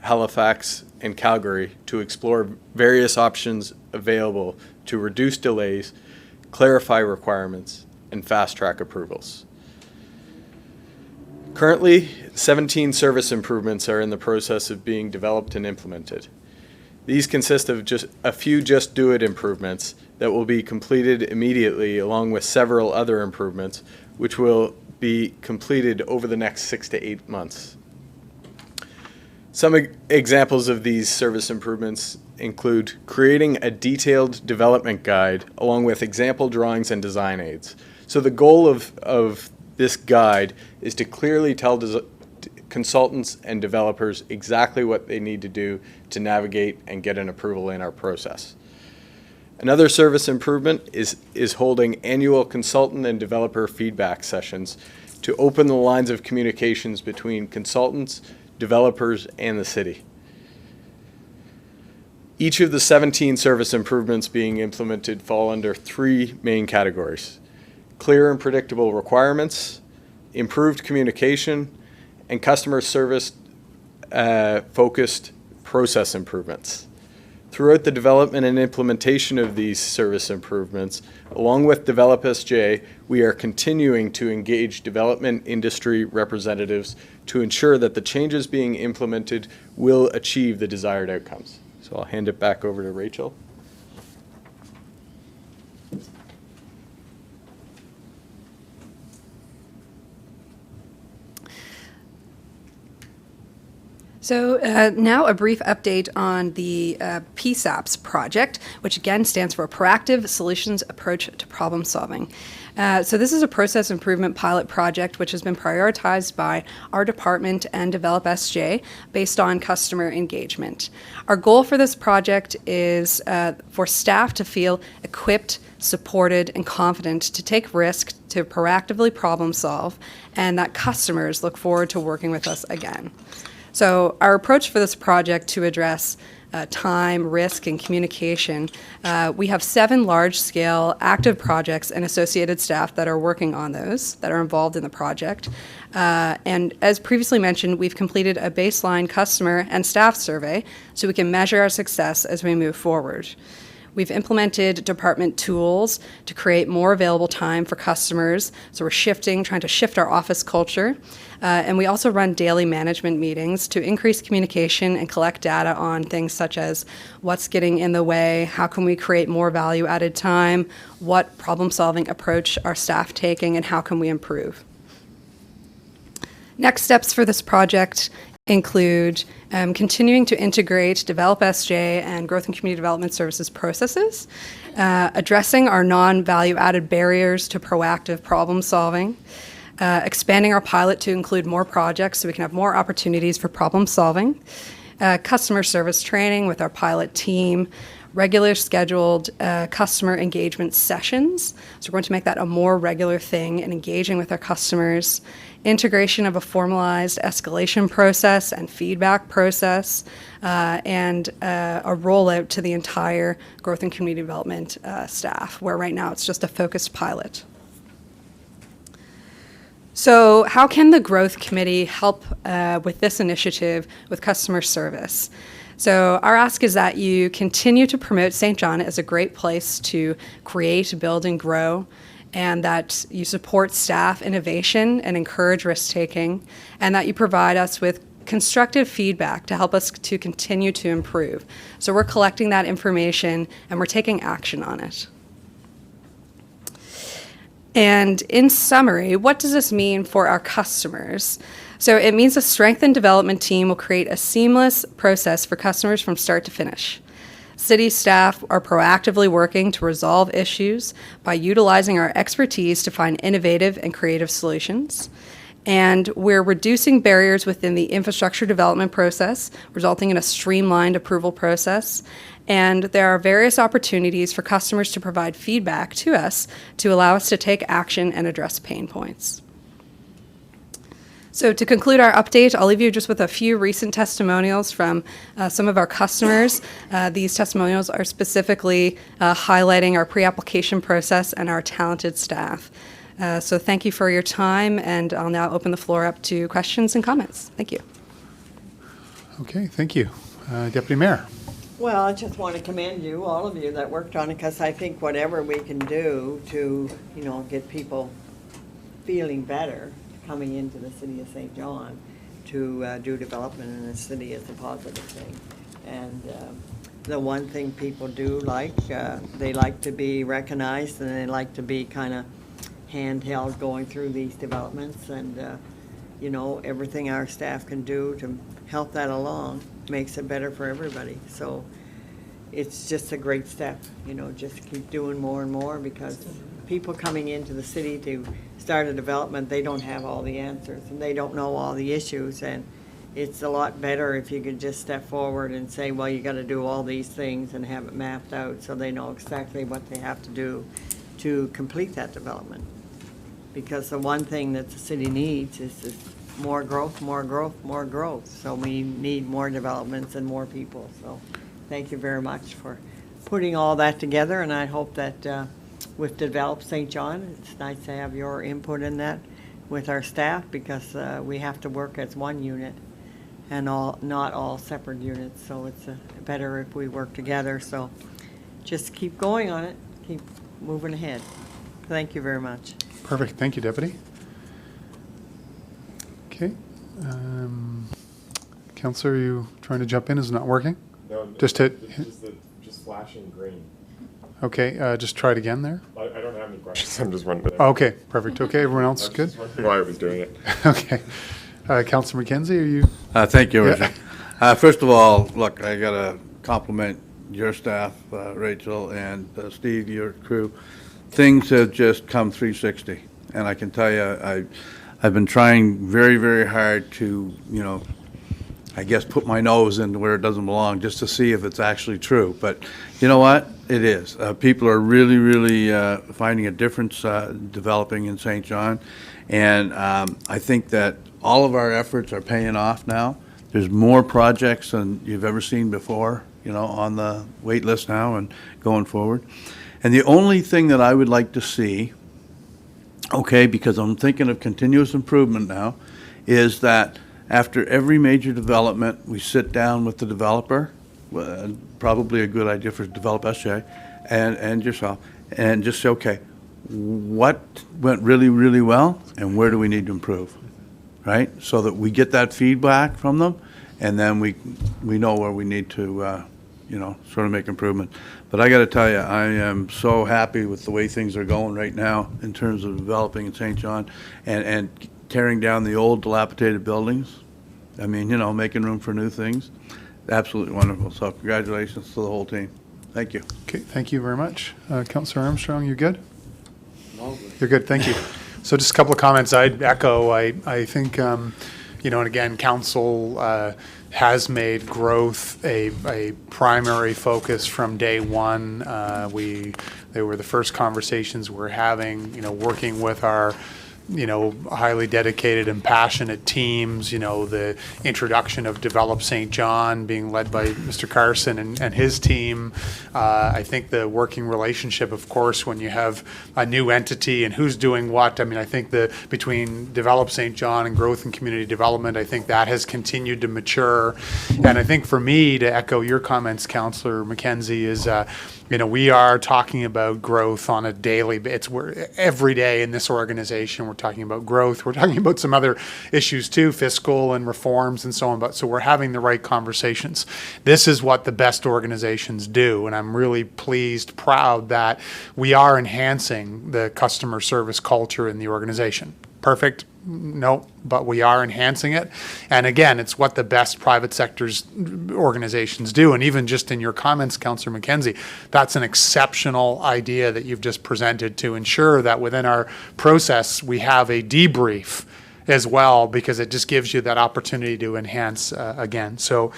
Halifax, and Calgary to explore various options available to reduce delays, clarify requirements, and fast-track approvals. Currently, 17 service improvements are in the process of being developed and implemented. These consist of just a few Just Do It improvements that will be completed immediately, along with several other improvements, which will be completed over the next 6 to 8 months. Some examples of these service improvements include creating a detailed development guide along with example drawings and design aids. So the goal of this guide is to clearly tell consultants and developers exactly what they need to do to navigate and get an approval in our process. Another service improvement is holding annual consultant and developer feedback sessions to open the lines of communications between consultants, developers, and the city. Each of the 17 service improvements being implemented fall under 3 main categories: clear and predictable requirements, improved communication, and customer service focused process improvements. Throughout the development and implementation of these service improvements, along with Develop SJ, we are continuing to engage development industry representatives to ensure that the changes being implemented will achieve the desired outcomes. So I'll hand it back over to Rachel. So now a brief update on the PSAPs project, which again stands for Proactive Solutions Approach to Problem Solving. So this is a process improvement pilot project which has been prioritized by our department and Develop SJ based on customer engagement. Our goal for this project is for staff to feel equipped, supported, and confident to take risk, to proactively problem solve, and that customers look forward to working with us again. So our approach for this project to address time, risk, and communication, we have 7 large-scale active projects and associated staff that are working on those, that are involved in the project. And as previously mentioned, we've completed a baseline customer and staff survey so we can measure our success as we move forward. We've implemented department tools to create more available time for customers. So we're trying to shift our office culture. And we also run daily management meetings to increase communication and collect data on things such as what's getting in the way, how can we create more value-added time, what problem-solving approach are staff taking, and how can we improve. Next steps for this project include continuing to integrate Develop SJ and Growth and Community Development Services processes, addressing our non-value-added barriers to proactive problem solving, expanding our pilot to include more projects so we can have more opportunities for problem solving, customer service training with our pilot team, regular scheduled customer engagement sessions. So we're going to make that a more regular thing and engaging with our customers, integration of a formalized escalation process and feedback process, and a rollout to the entire growth and community development staff, where right now it's just a focused pilot. So how can the Growth Committee help with this initiative with customer service? So our ask is that you continue to promote St. John as a great place to create, build, and grow, and that you support staff innovation and encourage risk-taking, and that you provide us with constructive feedback to help us to continue to improve. So we're collecting that information and we're taking action on it. And in summary, what does this mean for our customers? So it means a strengthened development team will create a seamless process for customers from start to finish. City staff are proactively working to resolve issues by utilizing our expertise to find innovative and creative solutions. And we're reducing barriers within the infrastructure development process, resulting in a streamlined approval process. And there are various opportunities for customers to provide feedback to us to allow us to take action and address pain points. So to conclude our update, I'll leave you just with a few recent testimonials from some of our customers. These testimonials are specifically highlighting our pre-application process and our talented staff. So thank you for your time, and I'll now open the floor up to questions and comments. Thank you. Okay, thank you. Deputy Mayor. Well, I just want to commend you, all of you that worked on it, because I think whatever we can do to, get people feeling better coming into the city of St. John to do development in the city is a positive thing. And the one thing people do they like to be recognized, and they like to be kind of handheld going through these developments. And, everything our staff can do to help that along makes it better for everybody. So it's just a great step, just keep doing more and more, because people coming into the city to start a development, they don't have all the answers and they don't know all the issues. And it's a lot better if you could just step forward and say, well, you got to do all these things, and have it mapped out so they know exactly what they have to do to complete that development. Because the one thing that the city needs is just more growth, more growth, more growth. So we need more developments and more people. So thank you very much for putting all that together, and I hope that with Develop St. John, it's nice to have your input in that with our staff, because we have to work as one unit and not all separate units. So it's better if we work together. So just keep going on it, keep moving ahead. Thank you very much. Perfect. Thank you, Deputy. Okay. Councillor, are you trying to jump in? Is it not working? No, Just flashing green. Okay, just try it again there. I don't have any questions. I'm just wondering. Okay, perfect. Okay, everyone else good? Just wondering why I was doing it. Okay. Councillor McKenzie, are you? Thank you, Yeah. Richard. First of all, look, I got to compliment your staff, Rachel and Steve, your crew. Things have just come 360. And I can tell you, I've been trying very, very hard to, I guess, put my nose into where it doesn't belong, just to see if it's actually true. But you know what? It is. People are really, really finding a difference developing in St. John. And I think that all of our efforts are paying off now. There's more projects than you've ever seen before, on the wait list now and going forward. And the only thing that I would like to see, because I'm thinking of continuous improvement now, is that after every major development, we sit down with the developer, probably a good idea for Develop SJ, and yourself, and just say, okay, what went really, really well, and where do we need to improve, right? So that we get that feedback from them, and then we know where we need to, sort of make improvement. But I got to tell you, I am so happy with the way things are going right now in terms of developing in St. John and tearing down the old dilapidated buildings. I mean, making room for new things. Absolutely wonderful. So congratulations to the whole team. Thank you. Okay, thank you very much. Councillor Armstrong, you good? No. You're good, thank you. So just a couple of comments I'd echo. I think, and again, council has made growth a primary focus from day one. They were the first conversations we're having, working with our highly dedicated and passionate teams, the introduction of Develop St. John being led by Mr. Carson and his team. I think the working relationship, of course, when you have a new entity and who's doing what, I think between Develop St. John and growth and community development, I think that has continued to mature. And I think for me, to echo your comments, Councillor McKenzie, is we are talking about growth on a daily basis. Every day in this organization, we're talking about growth. We're talking about some other issues too, fiscal and reforms and so on. But so we're having the right conversations. This is what the best organizations do. And I'm really pleased, proud that we are enhancing the customer service culture in the organization. Perfect? No, but we are enhancing it. And again, it's what the best private sector's organizations do. And even just in your comments, Councillor McKenzie, that's an exceptional idea that you've just presented to ensure that within our process, we have a debrief as well, because it just gives you that opportunity to enhance again. So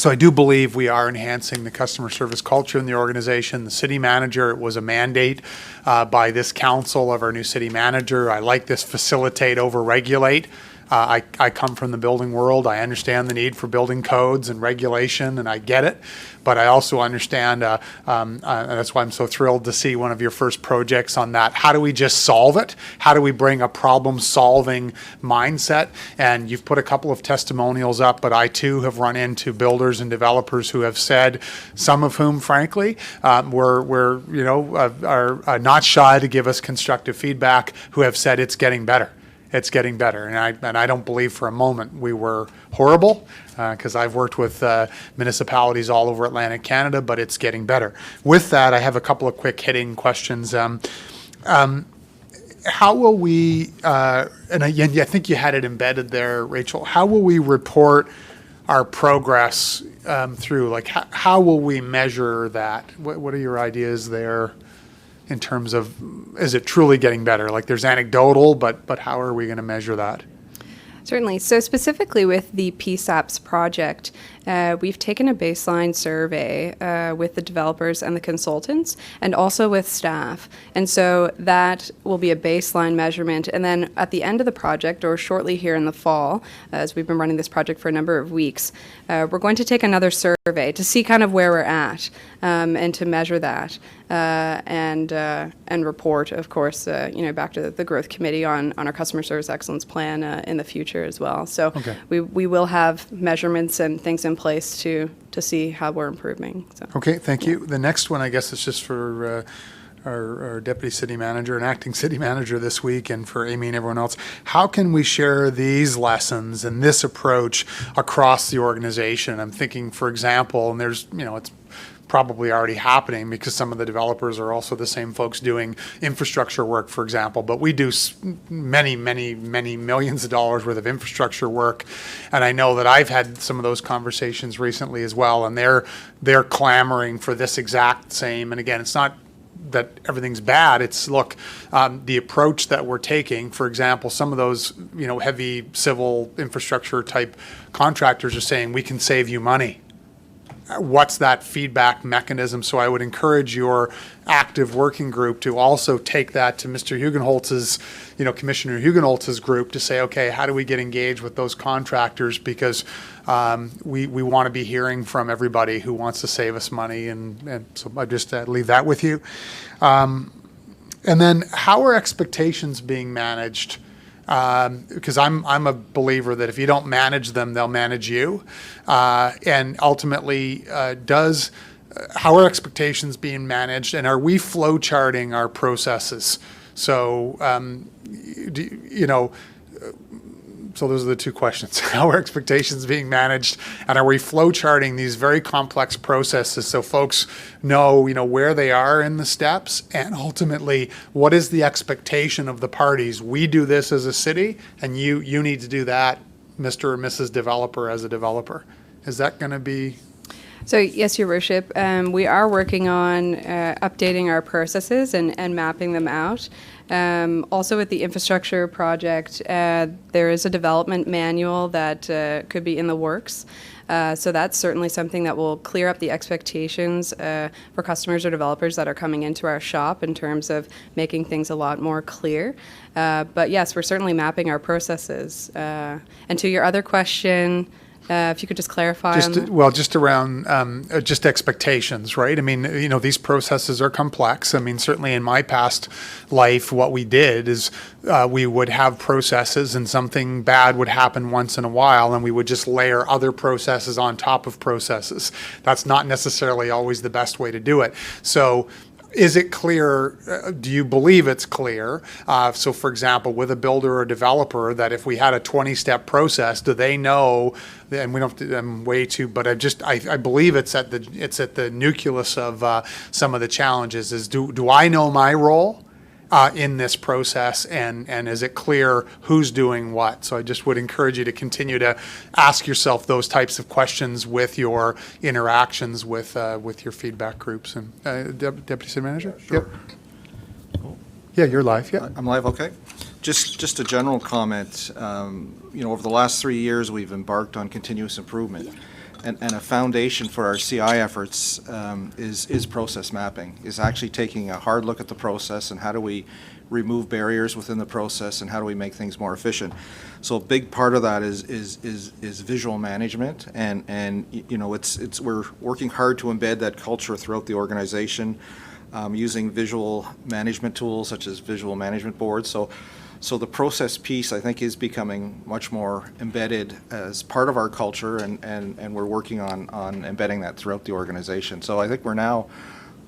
I do believe we are enhancing the customer service culture in the organization. The city manager, it was a mandate by this council of our new city manager. I like this facilitate over regulate. I come from the building world. I understand the need for building codes and regulation, and I get it. But I also understand, and that's why I'm so thrilled to see one of your first projects on that. How do we just solve it? How do we bring a problem-solving mindset? And you've put a couple of testimonials up, but I too have run into builders and developers who have said, some of whom, frankly, are not shy to give us constructive feedback, who have said it's getting better. It's getting better, and I don't believe for a moment we were horrible, because I've worked with municipalities all over Atlantic Canada, but it's getting better. With that, I have a couple of quick hitting questions. How will we, and I think you had it embedded there, Rachel, how will we report our progress through? Like, how will we measure that? What are your ideas there? In terms of, is it truly getting better? Like, there's anecdotal, but how are we going to measure that? Certainly. So specifically with the PSAPS project, we've taken a baseline survey with the developers and the consultants, and also with staff. And so that will be a baseline measurement. And then at the end of the project, or shortly here in the fall, as we've been running this project for a number of weeks, we're going to take another survey to see kind of where we're at, and to measure that, and report, of course, back to the growth committee on our customer service excellence plan in the future as well. So Okay. we will have measurements and things in place to see how we're improving. So. Okay, thank you. The next one, I guess, is just for our deputy city manager and acting city manager this week, and for Amy and everyone else. How can we share these lessons and this approach across the organization? I'm thinking, for example, and there's, it's probably already happening because some of the developers are also the same folks doing infrastructure work, for example. But we do many, many, many millions of dollars worth of infrastructure work, and I know that I've had some of those conversations recently as well, and they're clamoring for this exact same. And again, it's not that everything's bad. It's, look, the approach that we're taking, for example, some of those, heavy civil infrastructure type contractors are saying, we can save you money. What's that feedback mechanism? So I would encourage your active working group to also take that to Mr. Hugenholtz's, Commissioner Hugenholtz's group to say, okay, how do we get engaged with those contractors? Because we want to be hearing from everybody who wants to save us money. And so I just leave that with you. And then how are expectations being managed? Because I'm a believer that if you don't manage them, they'll manage you. And ultimately, how are expectations being managed, and are we flow charting our processes? So, so those are the two questions. How are expectations being managed, and are we flow charting these very complex processes so folks know, where they are in the steps, and ultimately, what is the expectation of the parties? We do this as a city, and you need to do that, Mr. or Mrs. Developer, as a developer. Is that going to be? So yes, Your Worship, we are working on updating our processes and mapping them out. Also with the infrastructure project, there is a development manual that could be in the works. So that's certainly something that will clear up the expectations for customers or developers that are coming into our shop in terms of making things a lot more clear. But yes, we're certainly mapping our processes. And to your other question, if you could just clarify. Just around just expectations, right? I mean, these processes are complex. I mean, certainly in my past life, what we did is we would have processes, and something bad would happen once in a while, and we would just layer other processes on top of processes. That's not necessarily always the best way to do it. So is it clear, do you believe it's clear? So for example, with a builder or developer, that if we had a 20-step process, do they know, and we don't have to, I'm way too, but I believe it's at the nucleus of some of the challenges is, do I know my role in this process, and is it clear who's doing what? So I just would encourage you to continue to ask yourself those types of questions with your interactions with your feedback groups. And Deputy City Manager? Sure. Yep. Yeah, you're live. Yeah. I'm live, okay. Just a general comment. Over the last 3 years, we've embarked on continuous improvement. And a foundation for our CI efforts is process mapping, is actually taking a hard look at the process and how do we remove barriers within the process and how do we make things more efficient. So a big part of that is visual management, and we're working hard to embed that culture throughout the organization, using visual management tools such as visual management boards. So the process piece, I think, is becoming much more embedded as part of our culture, and we're working on embedding that throughout the organization. So I think we're now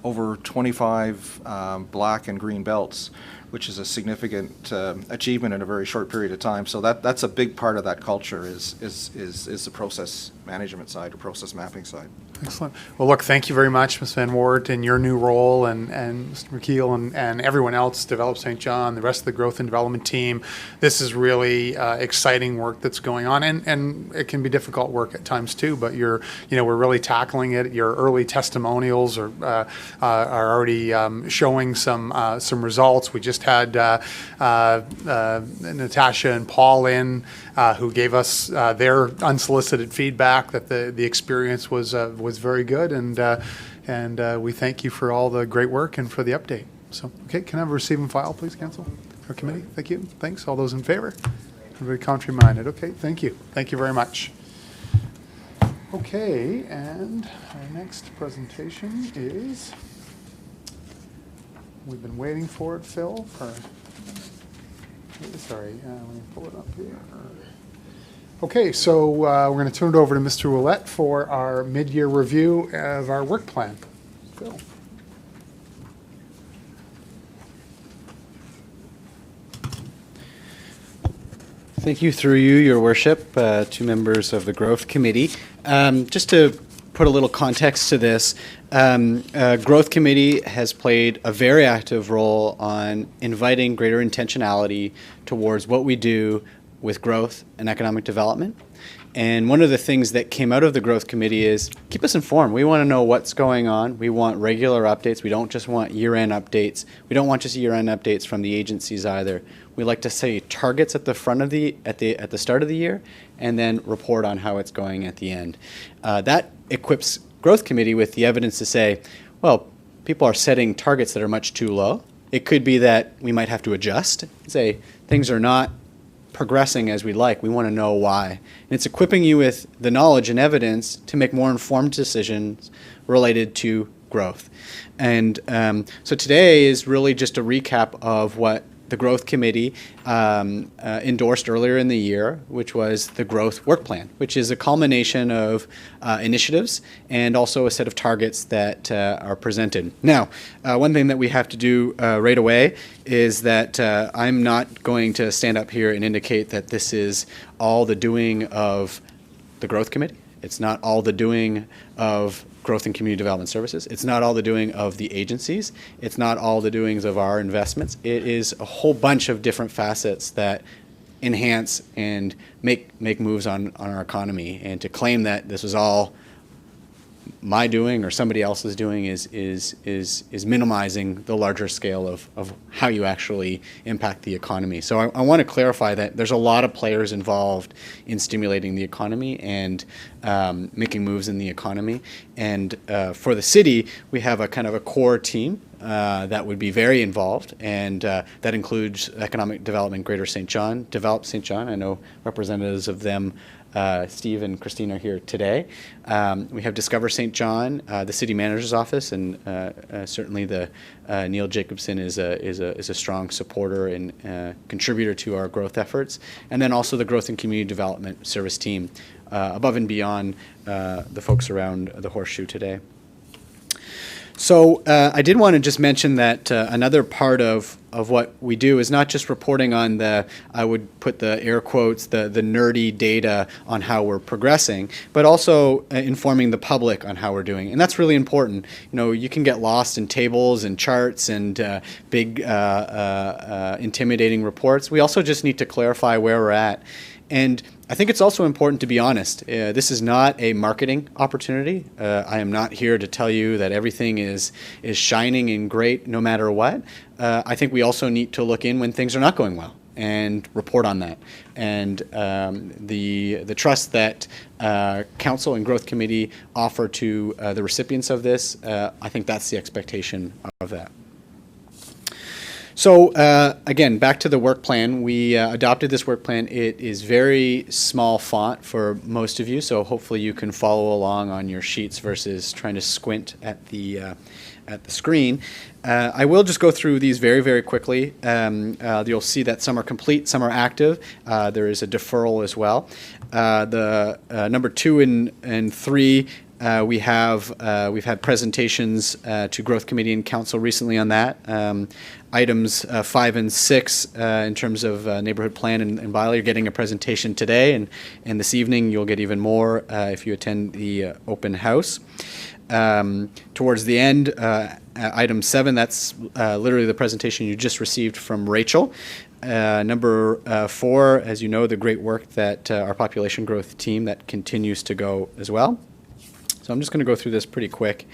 over 25 black and green belts, which is a significant achievement in a very short period of time. So that's a big part of that culture is the process management side or process mapping side. Excellent. Well, look, thank you very much, Ms. Van Wart, in your new role, and Mr. McKeel and everyone else, Develop St. John, the rest of the growth and development team. This is really exciting work that's going on, and it can be difficult work at times too, but we're really tackling it. Your early testimonials are already showing some results. We just had Natasha and Paul in, who gave us their unsolicited feedback that the experience was very good, and we thank you for all the great work and for the update. So, okay, can I have a receive and file, please, Council or Committee? Thank you. Thanks. All those in favor? Everybody contrary-minded. Okay, thank you. Thank you very much. Okay, and our next presentation is, we've been waiting for it, Phil, sorry, let me pull it up here. Okay, so we're going to turn it over to Mr. Ouellette for our mid-year review of our work plan. Phil. Thank you, through you, Your Worship, to members of the Growth Committee. Just to put a little context to this, Growth Committee has played a very active role on inviting greater intentionality towards what we do with growth and economic development. And one of the things that came out of the Growth Committee is keep us informed. We want to know what's going on. We want regular updates. We don't just want year-end updates. We don't want just year-end updates from the agencies either. We like to say targets at the front of at the start of the year, and then report on how it's going at the end. That equips Growth Committee with the evidence to say, well, people are setting targets that are much too low. It could be that we might have to adjust, say things are not progressing as we'd like. We want to know why. And it's equipping you with the knowledge and evidence to make more informed decisions related to growth. And so today is really just a recap of what the Growth Committee endorsed earlier in the year, which was the Growth Work Plan, which is a culmination of initiatives and also a set of targets that are presented. Now, one thing that we have to do right away is that I'm not going to stand up here and indicate that this is all the doing of the Growth Committee. It's not all the doing of Growth and Community Development Services. It's not all the doing of the agencies. It's not all the doings of our investments. It is a whole bunch of different facets that enhance and make moves on our economy. And to claim that this was all my doing or somebody else's doing is minimizing the larger scale of how you actually impact the economy. So I want to clarify that there's a lot of players involved in stimulating the economy and making moves in the economy. And for the city, we have a kind of a core team that would be very involved, and that includes Economic Development Greater St. John, Develop St. John. I know representatives of them, Steve and Christine, are here today. We have Discover St. John, the city manager's office, and certainly the Neil Jacobson is a strong supporter and contributor to our growth efforts, and then also the Growth and Community Development Service team, above and beyond the folks around the Horseshoe today. So I did want to just mention that another part of what we do is not just reporting on the, I would put the air quotes, the nerdy data on how we're progressing, but also informing the public on how we're doing. And that's really important. You know, you can get lost in tables and charts and big intimidating reports. We also just need to clarify where we're at. And I think it's also important to be honest. This is not a marketing opportunity. I am not here to tell you that everything is shining and great no matter what. I think we also need to look in when things are not going well and report on that. And the trust that Council and Growth Committee offer to the recipients of this, I think that's the expectation of that. So again, back to the work plan. We adopted this work plan. It is very small font for most of you, so hopefully you can follow along on your sheets versus trying to squint at the screen. I will just go through these very, very quickly. You'll see that some are complete, some are active. There is a deferral as well. The number 2 and 3. We've had presentations to Growth Committee and Council recently on that. Items 5 and 6 in terms of neighborhood plan and Ville, you're getting a presentation today, and this evening you'll get even more if you attend the open house. Towards the end, item 7, that's literally the presentation you just received from Rachel. Number 4, as you know, the great work that our population growth team that continues to go as well. So I'm just going to go through this pretty quick.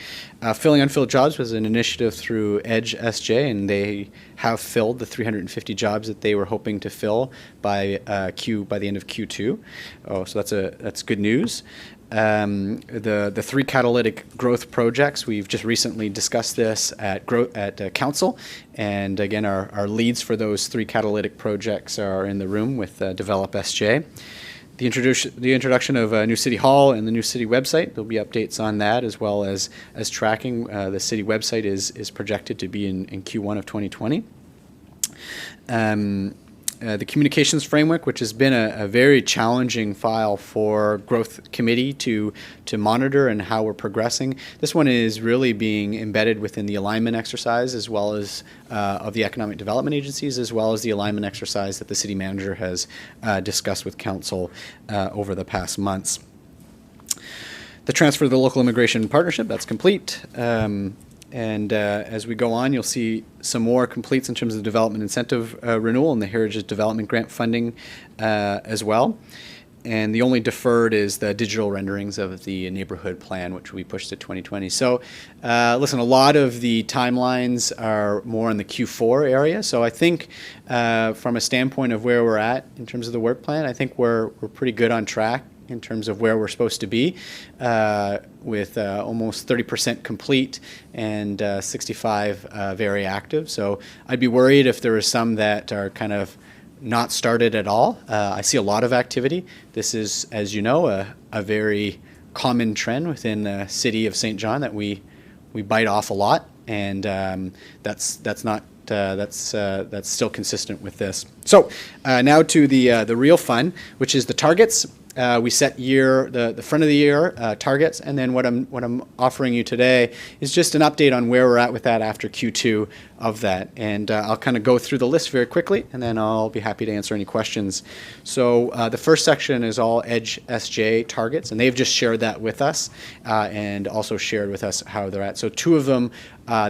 Filling unfilled jobs was an initiative through Edge SJ, and they have filled the 350 jobs that they were hoping to fill by the end of Q2. So that's good news. The 3 catalytic growth projects, we've just recently discussed this at Council, and again, our leads for those 3 catalytic projects are in the room with Develop SJ. The introduction of New City Hall and the New City website. There'll be updates on that as well as tracking. The city website is projected to be in Q1 of 2020. The communications framework, which has been a very challenging file for Growth Committee to monitor and how we're progressing. This one is really being embedded within the alignment exercise as well as of the economic development agencies, as well as the alignment exercise that the city manager has discussed with council over the past months. The transfer of the local immigration partnership, that's complete. And as we go on, you'll see some more completes in terms of the development incentive renewal and the Heritage Development Grant funding as well. And the only deferred is the digital renderings of the neighborhood plan, which we pushed to 2020. So listen, a lot of the timelines are more in the Q4 area. So I think from a standpoint of where we're at in terms of the work plan, I think we're pretty good on track in terms of where we're supposed to be, with almost 30% complete and 65 very active. So I'd be worried if there are some that are kind of not started at all. I see a lot of activity. This is, as you know, a very common trend within the city of St. John that we bite off a lot, and that's still consistent with this. So now to the real fun, which is the targets. We set the front of the year targets, and then what I'm offering you today is just an update on where we're at with that after Q2 of that. And I'll kind of go through the list very quickly, and then I'll be happy to answer any questions. So the first section is all Edge SJ targets, and they've just shared that with us and also shared with us how they're at. So 2 of them,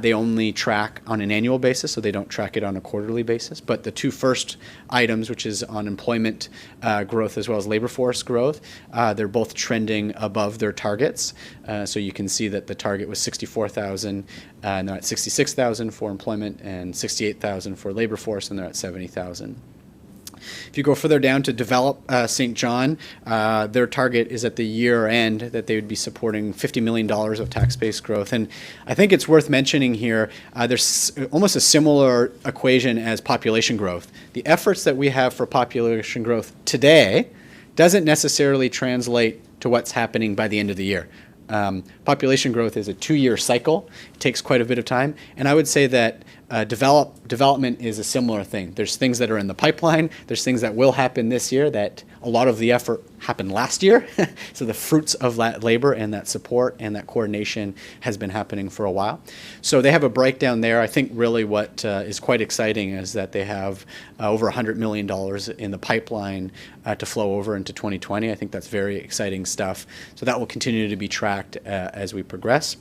they only track on an annual basis, so they don't track it on a quarterly basis. But the 2 first items, which is on employment growth as well as labor force growth, they're both trending above their targets. So you can see that the target was 64,000, and they're at 66,000 for employment and 68,000 for labor force, and they're at 70,000. If you go further down to Develop St. John, their target is at the year end that they would be supporting $50 million of tax-based growth. And I think it's worth mentioning here, there's almost a similar equation as population growth. The efforts that we have for population growth today doesn't necessarily translate to what's happening by the end of the year. Population growth is a 2-year cycle. It takes quite a bit of time. And I would say that development is a similar thing. There's things that are in the pipeline. There's things that will happen this year that a lot of the effort happened last year. So the fruits of that labor and that support and that coordination has been happening for a while. So they have a breakdown there. I think really what is quite exciting is that they have over $100 million in the pipeline to flow over into 2020. I think that's very exciting stuff. So that will continue to be tracked as we progress.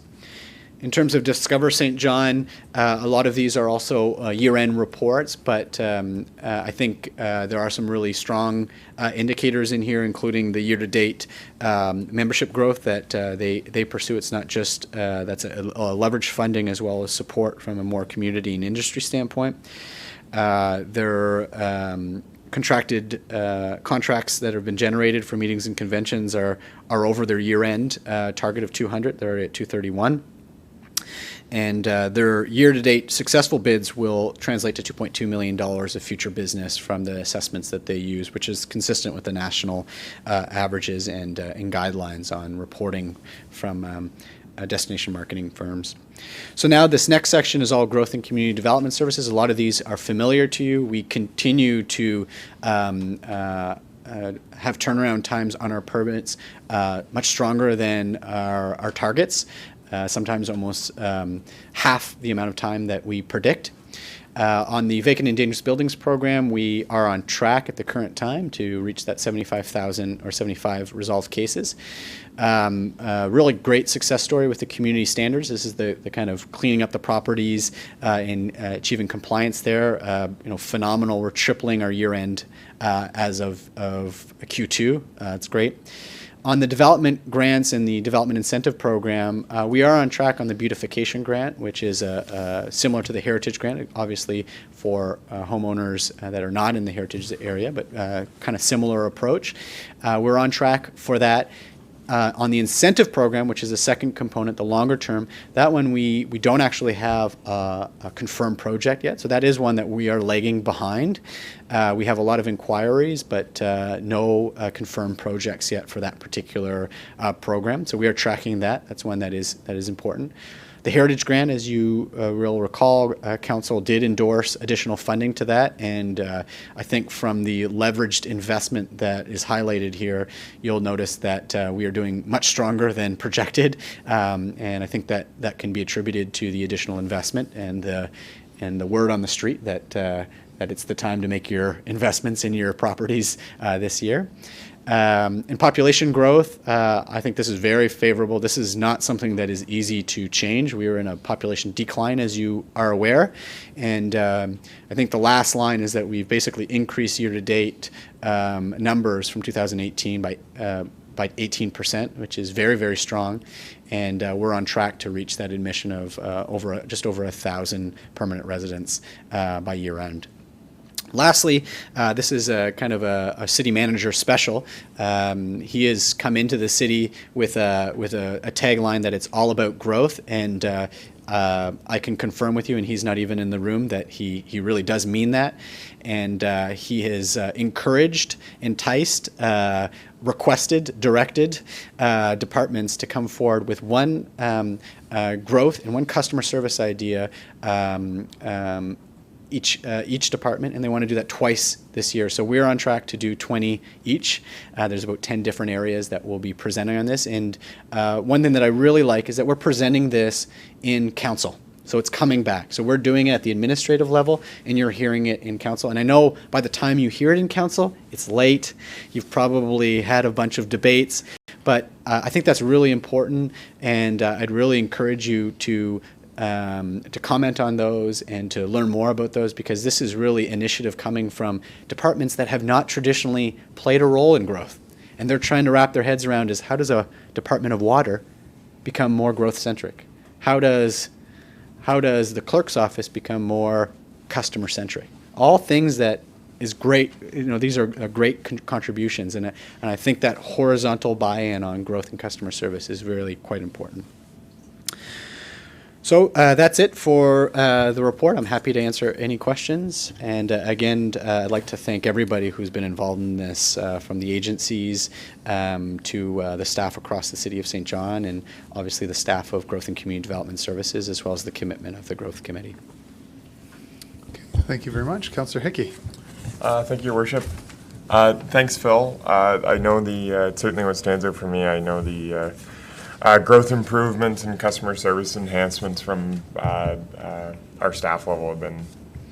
In terms of Discover St. John, a lot of these are also year-end reports, but I think there are some really strong indicators in here, including the year-to-date membership growth that they pursue. It's not just that's a leverage funding as well as support from a more community and industry standpoint. Their contracted contracts that have been generated for meetings and conventions are over their year-end target of 200. They're at 231. And their year-to-date successful bids will translate to $2.2 million of future business from the assessments that they use, which is consistent with the national averages and guidelines on reporting from destination marketing firms. So now this next section is all growth and community development services. A lot of these are familiar to you. We continue to have turnaround times on our permits much stronger than our targets. Sometimes almost half the amount of time that we predict. On the vacant and dangerous buildings program, we are on track at the current time to reach that 75,000 or 75 resolved cases. Really great success story with the community standards. This is the kind of cleaning up the properties and achieving compliance there. Phenomenal. We're tripling our year-end as of Q2. It's great. On the development grants and the development incentive program, we are on track on the beautification grant, which is similar to the heritage grant, obviously for homeowners that are not in the heritage area, but kind of similar approach. We're on track for that. On the incentive program, which is the second component, the longer term, that one we don't actually have a confirmed project yet. So that is one that we are lagging behind. We have a lot of inquiries, but no confirmed projects yet for that particular program. So we are tracking that. That's one that is important. The Heritage Grant, as you will recall, Council did endorse additional funding to that, and I think from the leveraged investment that is highlighted here, you'll notice that we are doing much stronger than projected, and I think that can be attributed to the additional investment and the word on the street that it's the time to make your investments in your properties this year. In population growth, I think this is very favorable. This is not something that is easy to change. We are in a population decline, as you are aware. And I think the last line is that we've basically increased year-to-date numbers from 2018 by 18%, which is very, very strong. And we're on track to reach that admission of just over 1,000 permanent residents by year-end. Lastly, this is a kind of a city manager special. He has come into the city with a tagline that it's all about growth, and I can confirm with you, and he's not even in the room, that he really does mean that. And he has encouraged, enticed, requested, directed departments to come forward with one growth and one customer service idea each department, and they want to do that twice this year. So we're on track to do 20 each. There's about 10 different areas that we'll be presenting on this. And one thing that I really like is that we're presenting this in council. So it's coming back. So we're doing it at the administrative level, and you're hearing it in council. And I know by the time you hear it in council, it's late. You've probably had a bunch of debates. But I think that's really important, and I'd really encourage you to comment on those and to learn more about those, because this is really initiative coming from departments that have not traditionally played a role in growth. And they're trying to wrap their heads around is, how does a Department of Water become more growth-centric? How does the clerk's office become more customer-centric? All things that is great. These are great contributions, and I think that horizontal buy-in on growth and customer service is really quite important. So that's it for the report. I'm happy to answer any questions. And again, I'd like to thank everybody who's been involved in this, from the agencies to the staff across the City of St. John, and obviously the staff of Growth and Community Development Services, as well as the commitment of the Growth Committee. Okay, thank you very much. Councillor Hickey. Thank you, Your Worship. Thanks, Phil. I know certainly what stands out for me, I know the growth improvements and customer service enhancements from our staff level have been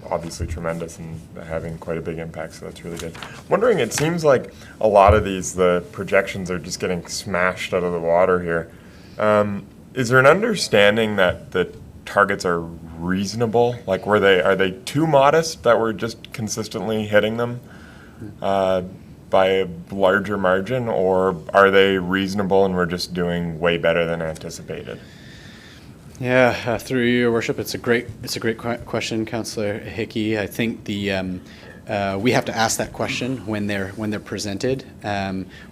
obviously tremendous and having quite a big impact, so that's really good. Wondering, it seems like a lot of the projections are just getting smashed out of the water here. Is there an understanding that the targets are reasonable? Like, are they too modest that we're just consistently hitting them by a larger margin, or are they reasonable and we're just doing way better than anticipated? Yeah, through your worship, it's a great question, Councillor Hickey. I think we have to ask that question when they're presented.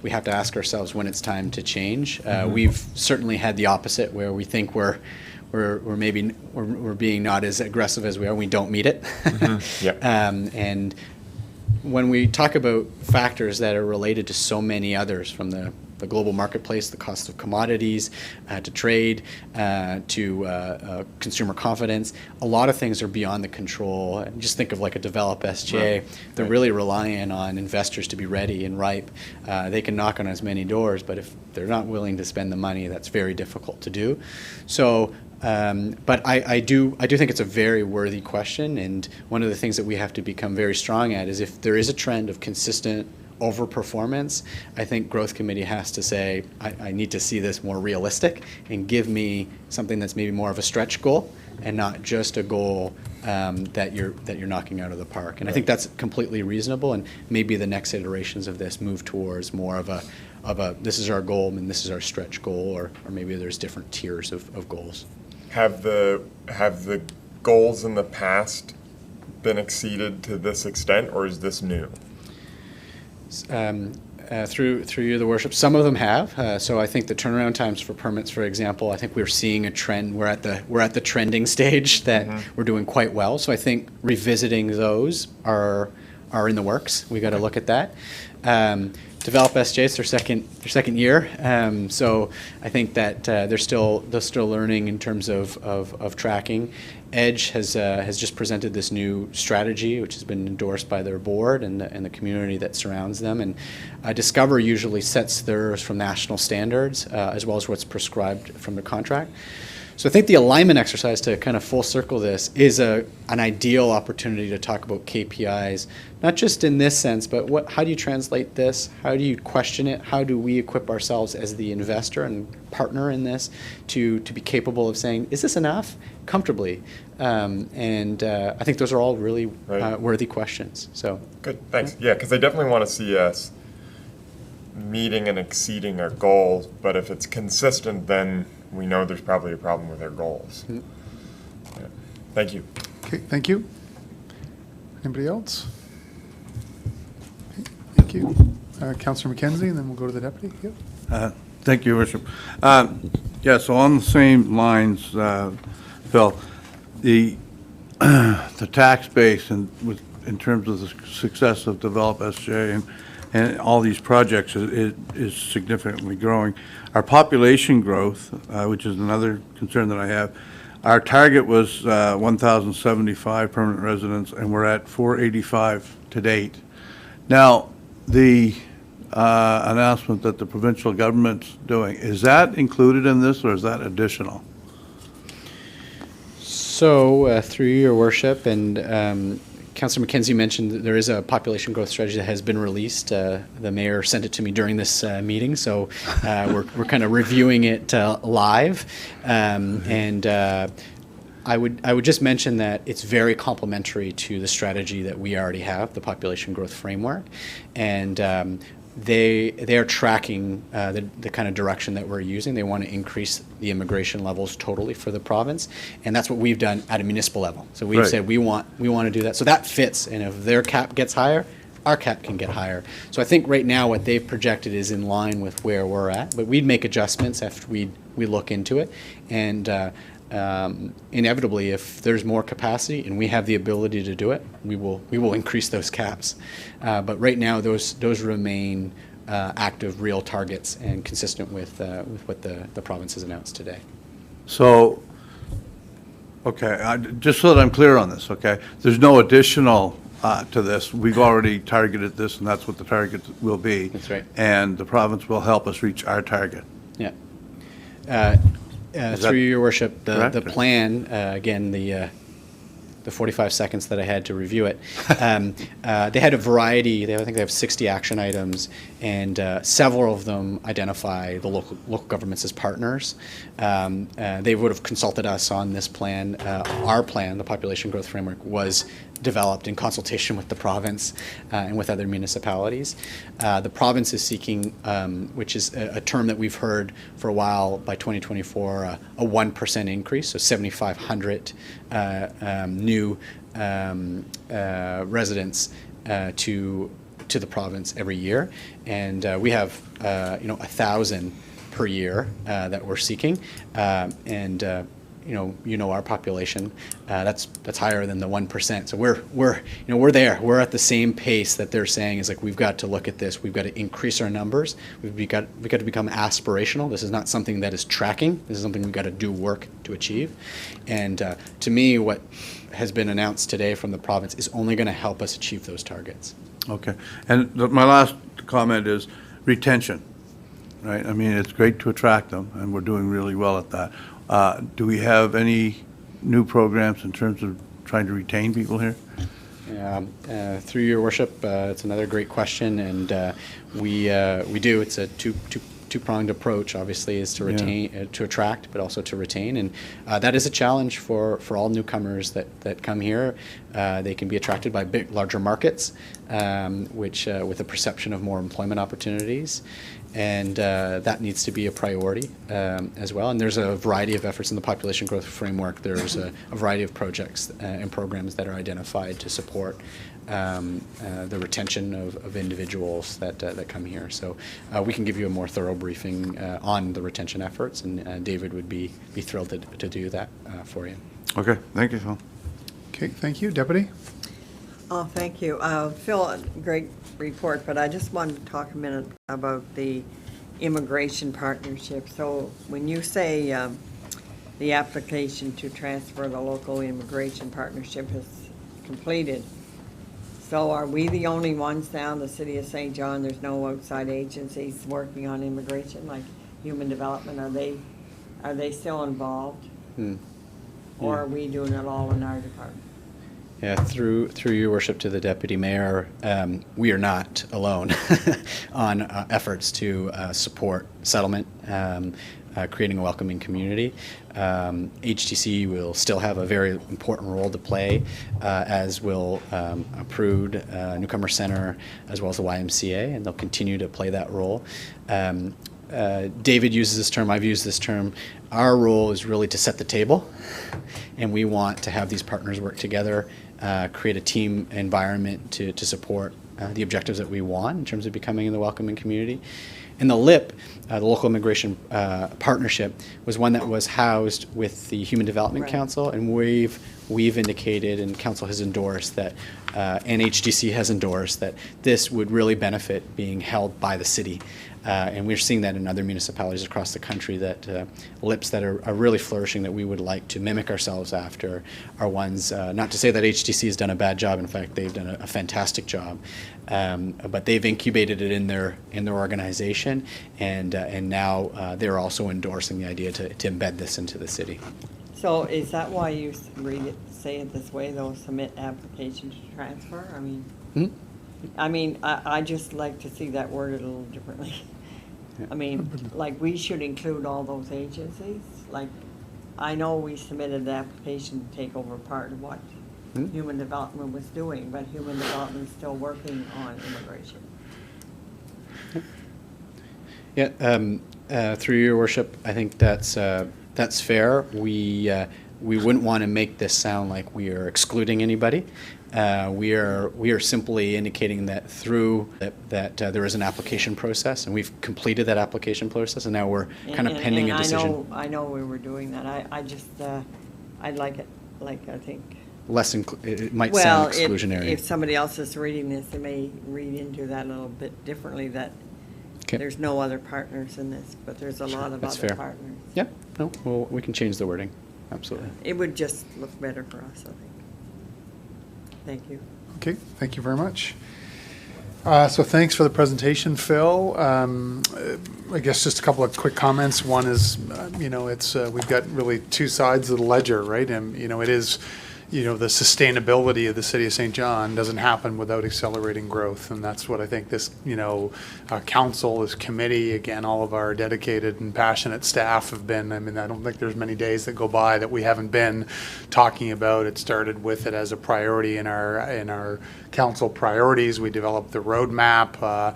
We have to ask ourselves when it's time to change. We've certainly had the opposite, where we think we're being not as aggressive as we are. We don't meet it. Yep. And when we talk about factors that are related to so many others, from the global marketplace, the cost of commodities, to trade, to consumer confidence, a lot of things are beyond the control. And just think of like a develop SJ. They're really relying on investors to be ready and ripe. They can knock on as many doors, but if they're not willing to spend the money, that's very difficult to do. So, but I do think it's a very worthy question, and one of the things that we have to become very strong at is if there is a trend of consistent overperformance, I think Growth Committee has to say, I need to see this more realistic and give me something that's maybe more of a stretch goal and not just a goal that you're knocking out of the park. And I think that's completely reasonable, and maybe the next iterations of this move towards more of a this is our goal and this is our stretch goal, or maybe there's different tiers of goals. Have the goals in the past been exceeded to this extent, or is this new? Through you, the worship, some of them have. So I think the turnaround times for permits, for example, I think we're seeing a trend. We're at the trending stage that we're doing quite well. So I think revisiting those are in the works. We got to look at that. Develop SJ, it's their second year. So I think that they're still learning in terms of tracking. Edge has just presented this new strategy, which has been endorsed by their board and the community that surrounds them. And Discover usually sets theirs from national standards, as well as what's prescribed from the contract. So I think the alignment exercise, to kind of full circle this, is an ideal opportunity to talk about KPIs, not just in this sense, but how do you translate this? How do you question it? How do we equip ourselves as the investor and partner in this to be capable of saying, is this enough? Comfortably. And I think those are all really worthy questions. So Good, thanks. Yeah, because I definitely want to see us meeting and exceeding our goals, but if it's consistent, then we know there's probably a problem with our goals. Yeah. Thank you. Okay, thank you. Anybody else? Okay, thank you. Councillor McKenzie, and then we'll go to the deputy. Yep. Thank you, Worship. Yeah, so on the same lines, Phil, the tax base in terms of the success of Develop SJ and all these projects is significantly growing. Our population growth, which is another concern that I have, our target was 1,075 permanent residents, and we're at 485 to date. Now, the announcement that the provincial government's doing, is that included in this, or is that additional? So through your worship, and Councillor McKenzie mentioned that there is a population growth strategy that has been released. The mayor sent it to me during this meeting, so we're kind of reviewing it live. And I would just mention that it's very complementary to the strategy that we already have, the population growth framework, and they are tracking the kind of direction that we're using. They want to increase the immigration levels totally for the province, and that's what we've done at a municipal level. So we've said we want to do that. So that fits, and if their cap gets higher, our cap can get higher. So I think right now what they've projected is in line with where we're at, but we'd make adjustments after we look into it, and inevitably, if there's more capacity and we have the ability to do it, we will increase those caps. But right now, those remain active, real targets and consistent with what the province has announced today. So, okay, just so that I'm clear on this, okay, there's no additional to this. We've already targeted this, and that's what the target will be. That's right. And the province will help us reach our target. Yeah. Is Through that your worship, the correct? plan, again, the 45 seconds that I had to review it, they had a variety, I think they have 60 action items, and several of them identify the local governments as partners. They would have consulted us on this plan. Our plan, the Population Growth Framework, was developed in consultation with the province and with other municipalities. The province is seeking, which is a term that we've heard for a while, by 2024, a 1% increase, so 7,500 new residents to the province every year, and we have 1,000 per year that we're seeking, and our population, that's higher than the 1%. So we're there. We're at the same pace that they're saying is like, we've got to look at this. We've got to increase our numbers. We've got to become aspirational. This is not something that is tracking. This is something we've got to do work to achieve. And to me, what has been announced today from the province is only going to help us achieve those targets. Okay. And my last comment is retention, right? I mean, it's great to attract them, and we're doing really well at that. Do we have any new programs in terms of trying to retain people here? Through your worship, it's another great question, and we do. It's a two-pronged approach. Obviously, is to retain, to attract, but also to retain, and that is a challenge for all newcomers that come here. They can be attracted by larger markets, which with a perception of more employment opportunities. And that needs to be a priority as well. And there's a variety of efforts in the Population Growth Framework. There's a variety of projects and programs that are identified to support the retention of individuals that come here. So we can give you a more thorough briefing on the retention efforts, and David would be thrilled to do that for you. Okay, thank you, Phil. Okay, thank you. Deputy? Oh, thank you. Phil, great report, but I just wanted to talk a minute about the immigration partnership. So when you say the application to transfer the local immigration partnership is completed, so are we the only ones now in the city of St. John? There's no outside agencies working on immigration, like human development? Are they still involved? Or are we doing it all in our department? Yeah, through your worship to the deputy mayor, we are not alone on efforts to support settlement, creating a welcoming community. HTC will still have a very important role to play, as will Prude, Newcomer Center, as well as the YMCA, and they'll continue to play that role. David uses this term, I've used this term. Our role is really to set the table, and we want to have these partners work together, create a team environment to support the objectives that we want in terms of becoming the welcoming community. And the LIP, the Local Immigration Partnership, was one that was housed with the Human Development Council, and we've indicated, and Council has endorsed that, and HDC has endorsed that this would really benefit being held by the city. And we're seeing that in other municipalities across the country, that LIPs that are really flourishing, that we would like to mimic ourselves after, are ones, not to say that HTC has done a bad job, in fact they've done a fantastic job, but they've incubated it in their organization, and now they're also endorsing the idea to embed this into the city. So is that why you say it this way, though, submit application to transfer? I mean, I just like to see that worded a little differently. I mean, like, we should include all those agencies. Like, I know we submitted the application to take over part of what Human Development was doing, but Human Development's still working on immigration. Yeah, through your worship, I think that's fair. We wouldn't want to make this sound like we are excluding anybody. We are simply indicating that through that there is an application process, and we've completed that application process, and now we're kind of pending a decision. I know we were doing that. I just I'd like it, like, I think. It might sound exclusionary. If somebody else is reading this, they may read into that a little bit differently, that there's no other partners in this, but there's a lot of other partners. Yeah, no, well, we can change the wording, absolutely. It would just look better for us, I think. Thank you. Okay, thank you very much. So thanks for the presentation, Phil. I guess just a couple of quick comments. One is, it's we've got really two sides of the ledger, right? And, it is, the sustainability of the city of St. John doesn't happen without accelerating growth. And that's what I think this, council, this committee, again, all of our dedicated and passionate staff have been. I mean, I don't think there's many days that go by that we haven't been talking about. It started with it as a priority in our council priorities. We developed the roadmap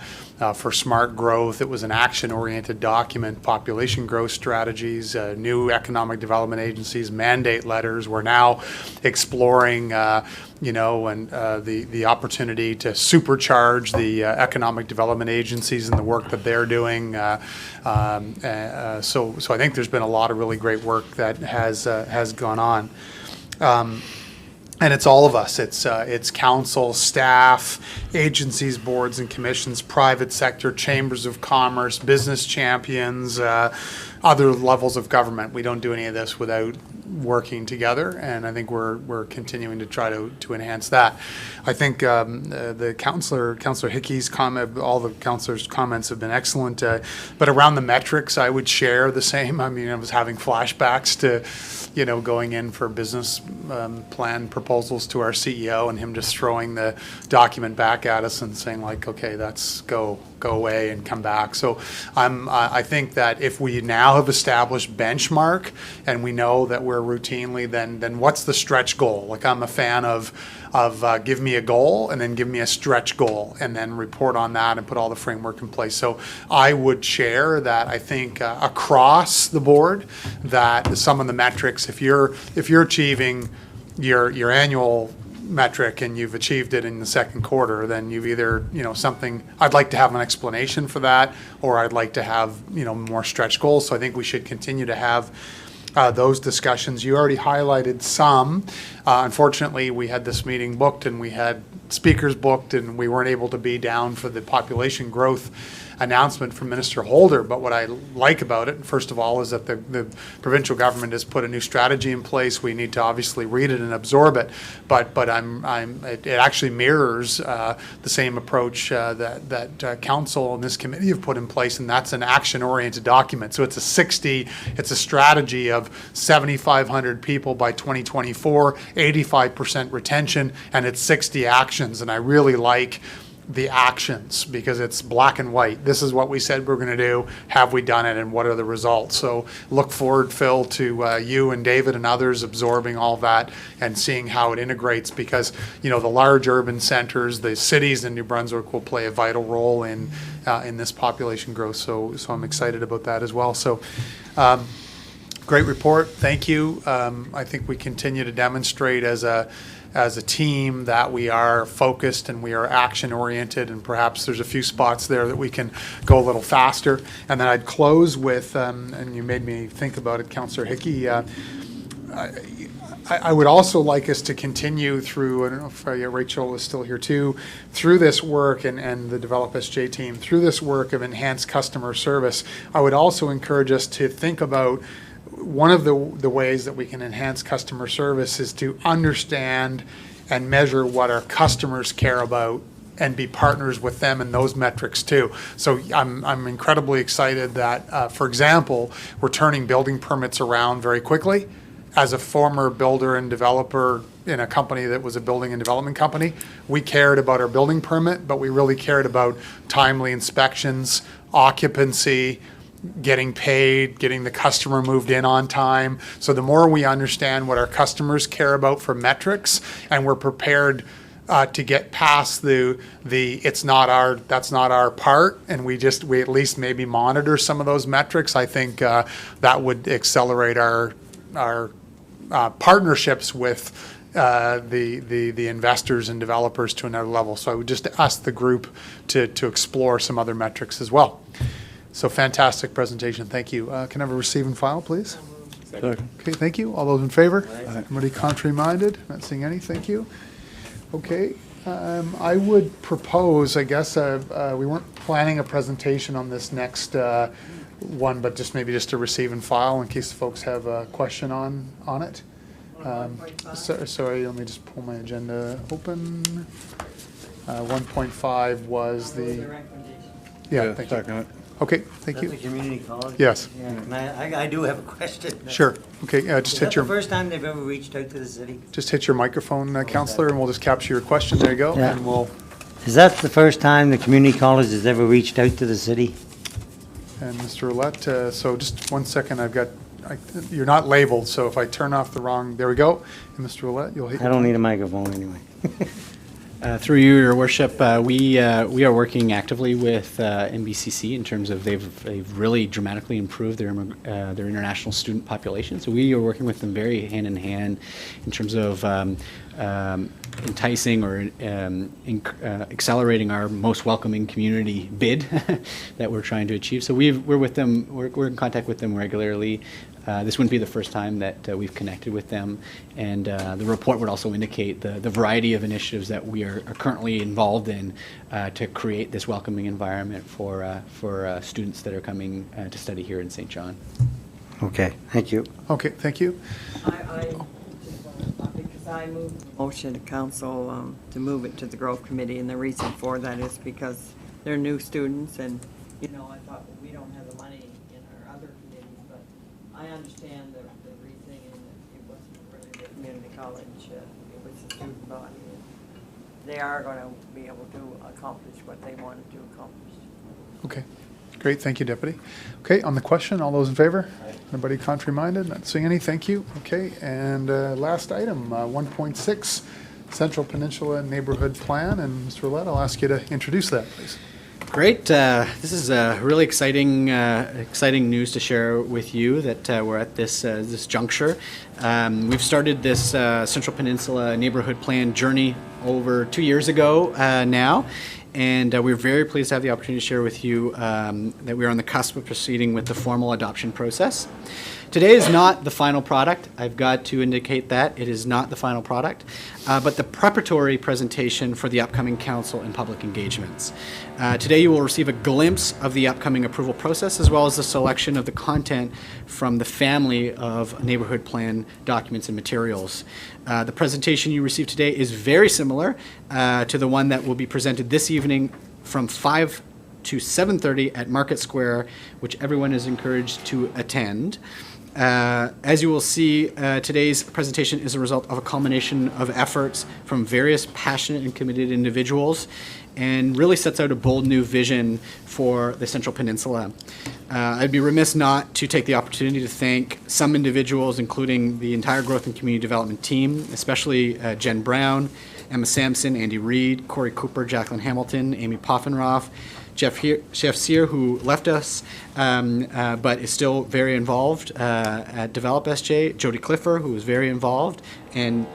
for smart growth. It was an action-oriented document, population growth strategies, new economic development agencies, mandate letters. We're now exploring, the opportunity to supercharge the economic development agencies and the work that they're doing. So I think there's been a lot of really great work that has gone on. And it's all of us. It's council, staff, agencies, boards and commissions, private sector, chambers of commerce, business champions, other levels of government. We don't do any of this without working together, and I think we're continuing to try to enhance that. I think the Councillor Hickey's comment, all the councillors' comments have been excellent. But around the metrics, I would share the same. I mean, I was having flashbacks to, going in for business plan proposals to our CEO and him just throwing the document back at us and saying like, okay, that's go away and come back. So I think that if we now have established benchmark and we know that we're routinely, then what's the stretch goal? Like, I'm a fan of give me a goal and then give me a stretch goal and then report on that and put all the framework in place. So I would share that I think across the board that some of the metrics, if you're achieving your annual metric and you've achieved it in the second quarter, then you've either, something, I'd like to have an explanation for that, or I'd like to have, more stretch goals. So I think we should continue to have those discussions. You already highlighted some. Unfortunately, we had this meeting booked and we had speakers booked and we weren't able to be down for the population growth announcement from Minister Holder. But what I like about it, first of all, is that the provincial government has put a new strategy in place. We need to obviously read it and absorb it. But it actually mirrors the same approach that council and this committee have put in place, and that's an action-oriented document. So it's a strategy of 7,500 people by 2024, 85% retention, and it's 60 actions. And I really like the actions because it's black and white. This is what we said we're going to do. Have we done it, and what are the results? So look forward, Phil, to you and David and others absorbing all that and seeing how it integrates, because the large urban centers, the cities in New Brunswick will play a vital role in this population growth. So I'm excited about that as well. So great report. Thank you. I think we continue to demonstrate as a team that we are focused and we are action oriented, and perhaps there's a few spots there that we can go a little faster. And then I'd close with, and you made me think about it, Councillor Hickey, I would also like us to continue through, I don't know if Rachel is still here too, through this work and the Develop SJ team, through this work of enhanced customer service. I would also encourage us to think about one of the ways that we can enhance customer service is to understand and measure what our customers care about and be partners with them in those metrics too. So I'm incredibly excited that, for example, we're turning building permits around very quickly. As a former builder and developer in a company that was a building and development company, we cared about our building permit, but we really cared about timely inspections, occupancy, getting paid, getting the customer moved in on time. So the more we understand what our customers care about for metrics, and we're prepared to get past the that's not our part, and we at least maybe monitor some of those metrics, I think that would accelerate our partnerships with the investors and developers to another level. So I would just ask the group to explore some other metrics as well. So fantastic presentation. Thank you. Can I have a receive and file, please? Second. Okay, thank you. All those in favor? Anybody contrary-minded? Not seeing any. Thank you. Okay. I would propose, I guess, we weren't planning a presentation on this next one, but maybe just to receive and file in case folks have a question on it. Sorry, let me just pull my agenda open. 1.5 was the, yeah, thank you. Second it. Okay, thank That's the you. community college? Yes. Yeah, and I do have a question. Sure. Okay, just Is hit that the your, first time they've ever reached out to the city? just hit your microphone, Counselor, and we'll just capture your question. There you go. Yeah. And we'll, Is that the first time the community college has ever reached out to the city? and Mr. Roulette, so just 1 second, you're not labeled, so if I turn off the wrong, there we go. And Mr. Roulette, you'll hit. I don't need a microphone anyway. Through you, Your Worship, we are working actively with NBCC in terms of they've really dramatically improved their international student population. So we are working with them very hand in hand in terms of enticing or accelerating our most welcoming community bid that we're trying to achieve. So we're with them. We're in contact with them regularly. This wouldn't be the first time that we've connected with them, and the report would also indicate the variety of initiatives that we are currently involved in to create this welcoming environment for students that are coming to study here in St. John. Okay, thank you. Okay, thank you. Because I moved the motion to council to move it to the Growth Committee, and the reason for that is because they're new students, and, I thought, well, we don't have the money in our other committees, but I understand the reasoning, and it wasn't really the community college, it was the student body. And they are going to be able to accomplish what they wanted to accomplish. Okay, great, thank you, Deputy. Okay, on the question, all those in favor? Anybody contrary-minded? Not seeing any, thank you. Okay, and last item, 1.6, Central Peninsula Neighborhood Plan, and Mr. Roulette, I'll ask you to introduce that, please. Great. This is really exciting news to share with you that we're at this juncture. We've started this Central Peninsula Neighborhood Plan journey over 2 years ago now, and we're very pleased to have the opportunity to share with you that we're on the cusp of proceeding with the formal adoption process. Today is not the final product. I've got to indicate that. It is not the final product, but the preparatory presentation for the upcoming council and public engagements. Today you will receive a glimpse of the upcoming approval process as well as the selection of the content from the family of neighborhood plan documents and materials. The presentation you receive today is very similar to the one that will be presented this evening from 5 to 7:30 at Market Square, which everyone is encouraged to attend. As you will see, today's presentation is a result of a culmination of efforts from various passionate and committed individuals and really sets out a bold new vision for the Central Peninsula. I'd be remiss not to take the opportunity to thank some individuals, including the entire Growth and Community Development team, especially Jen Brown, Emma Sampson, Andy Reed, Corey Cooper, Jacqueline Hamilton, Amy Poffenroff, Jeff Sear, who left us, but is still very involved at Develop SJ, Jody Cliffer, who is very involved, and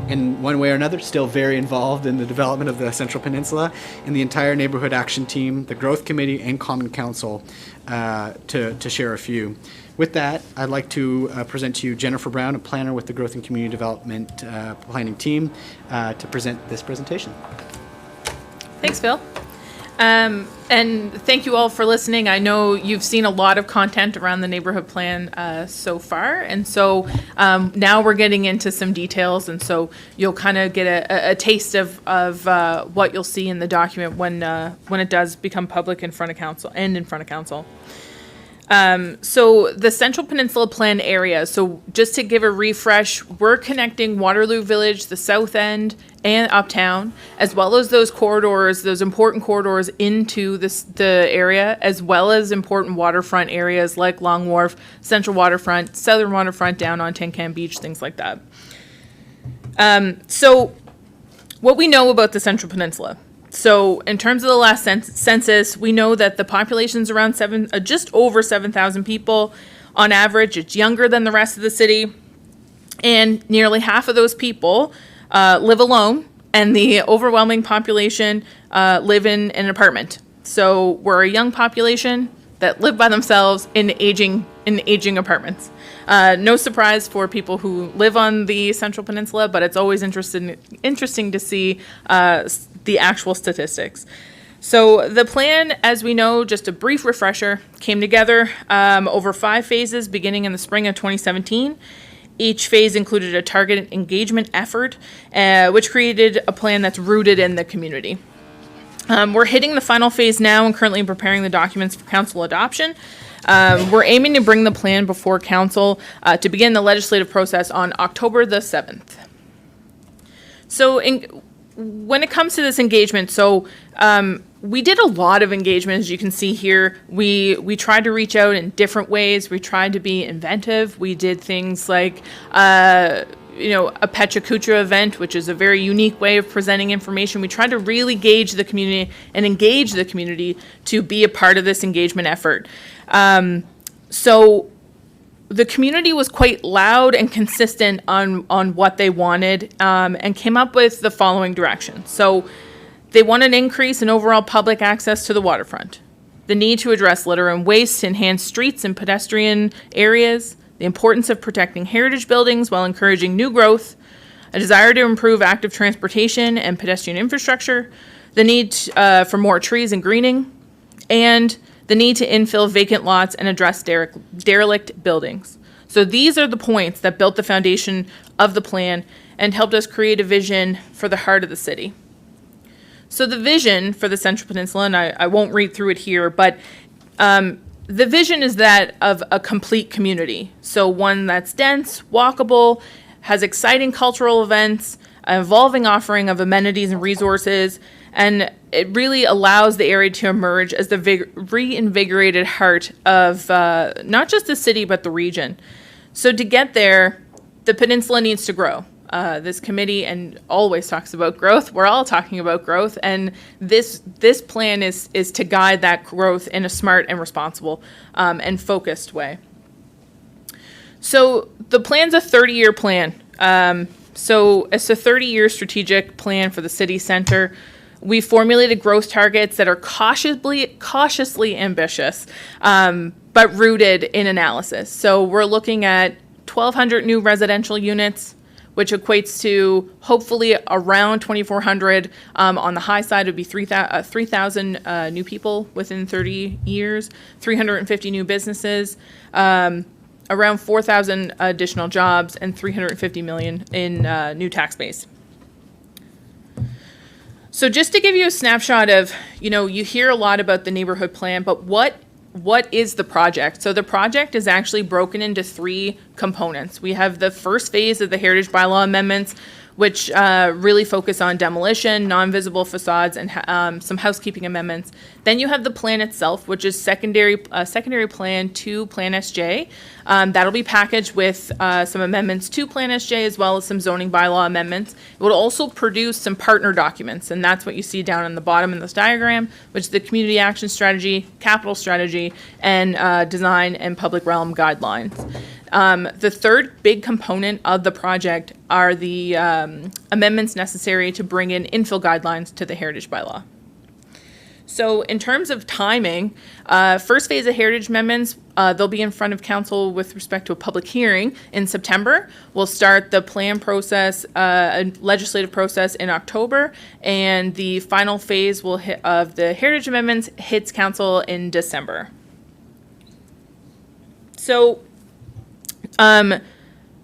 in one way or another, still very involved in the development of the Central Peninsula, and the entire Neighborhood Action Team, the Growth Committee, and Common Council, to share a few. With that, I'd like to present to you Jennifer Brown, a planner with the Growth and Community Development Planning Team, to present this presentation. Thanks, Phil. And thank you all for listening. I know you've seen a lot of content around the neighborhood plan so far, and so now we're getting into some details, and so you'll kind of get a taste of what you'll see in the document when it does become public in front of council and in front of council. So the Central Peninsula Plan area, so just to give a refresh, we're connecting Waterloo Village, the South End, and Uptown, as well as those corridors, those important corridors into the area, as well as important waterfront areas like Long Wharf, Central Waterfront, Southern Waterfront, down on Tin Can Beach, things like that. So what we know about the Central Peninsula. So in terms of the last census, we know that the population's around just over 7,000 people. On average, it's younger than the rest of the city. And nearly half of those people live alone, and the overwhelming population live in an apartment. So we're a young population that live by themselves in aging apartments. No surprise for people who live on the Central Peninsula, but it's always interesting to see the actual statistics. So the plan, as we know, just a brief refresher, came together over 5 phases beginning in the spring of 2017. Each phase included a targeted engagement effort, which created a plan that's rooted in the community. We're hitting the final phase now and currently preparing the documents for council adoption. We're aiming to bring the plan before council to begin the legislative process on October the 7th. So when it comes to this engagement, we did a lot of engagement, as you can see here. We tried to reach out in different ways. We tried to be inventive. We did things like, a Pecha Kucha event, which is a very unique way of presenting information. We tried to really gauge the community and engage the community to be a part of this engagement effort. So the community was quite loud and consistent on what they wanted, and came up with the following direction. So they want an increase in overall public access to the waterfront, the need to address litter and waste to enhance streets and pedestrian areas, the importance of protecting heritage buildings while encouraging new growth, a desire to improve active transportation and pedestrian infrastructure, the need for more trees and greening, and the need to infill vacant lots and address derelict buildings. So these are the points that built the foundation of the plan and helped us create a vision for the heart of the city. So the vision for the Central Peninsula, and I won't read through it here, but the vision is that of a complete community. So one that's dense, walkable, has exciting cultural events, an evolving offering of amenities and resources, and it really allows the area to emerge as the reinvigorated heart of not just the city, but the region. So to get there, the peninsula needs to grow. This committee and always talks about growth. We're all talking about growth, and this plan is to guide that growth in a smart and responsible and focused way. So the plan's a 30-year plan. So it's a 30-year strategic plan for the city center. We formulated growth targets that are cautiously ambitious, but rooted in analysis. So we're looking at 1,200 new residential units, which equates to hopefully around 2,400. On the high side would be 3,000 new people within 30 years, 350 new businesses, around 4,000 additional jobs, and 350 million in new tax base. So just to give you a snapshot of, you hear a lot about the neighborhood plan, but what is the project? So the project is actually broken into 3 components. We have the first phase of the Heritage Bylaw amendments, which really focus on demolition, non-visible facades, and some housekeeping amendments. Then you have the plan itself, which is secondary plan to Plan SJ. That'll be packaged with some amendments to Plan SJ, as well as some zoning bylaw amendments. It will also produce some partner documents, and that's what you see down on the bottom in this diagram, which is the community action strategy, capital strategy, and design and public realm guidelines. The third big component of the project are the amendments necessary to bring in infill guidelines to the Heritage Bylaw. So in terms of timing, first phase of heritage amendments, they'll be in front of council with respect to a public hearing in September. We'll start the plan process, legislative process in October, and the final phase of the heritage amendments hits council in December. So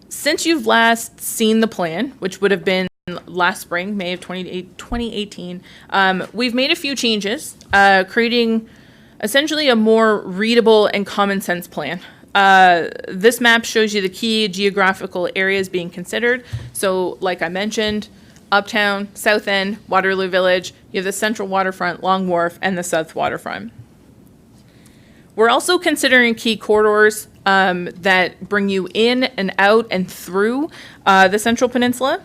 since you've last seen the plan, which would have been last spring, May of 2018, we've made a few changes, creating essentially a more readable and common sense plan. This map shows you the key geographical areas being considered. So like I mentioned, Uptown, South End, Waterloo Village, you have the Central Waterfront, Long Wharf, and the South Waterfront. We're also considering key corridors that bring you in and out and through the Central Peninsula.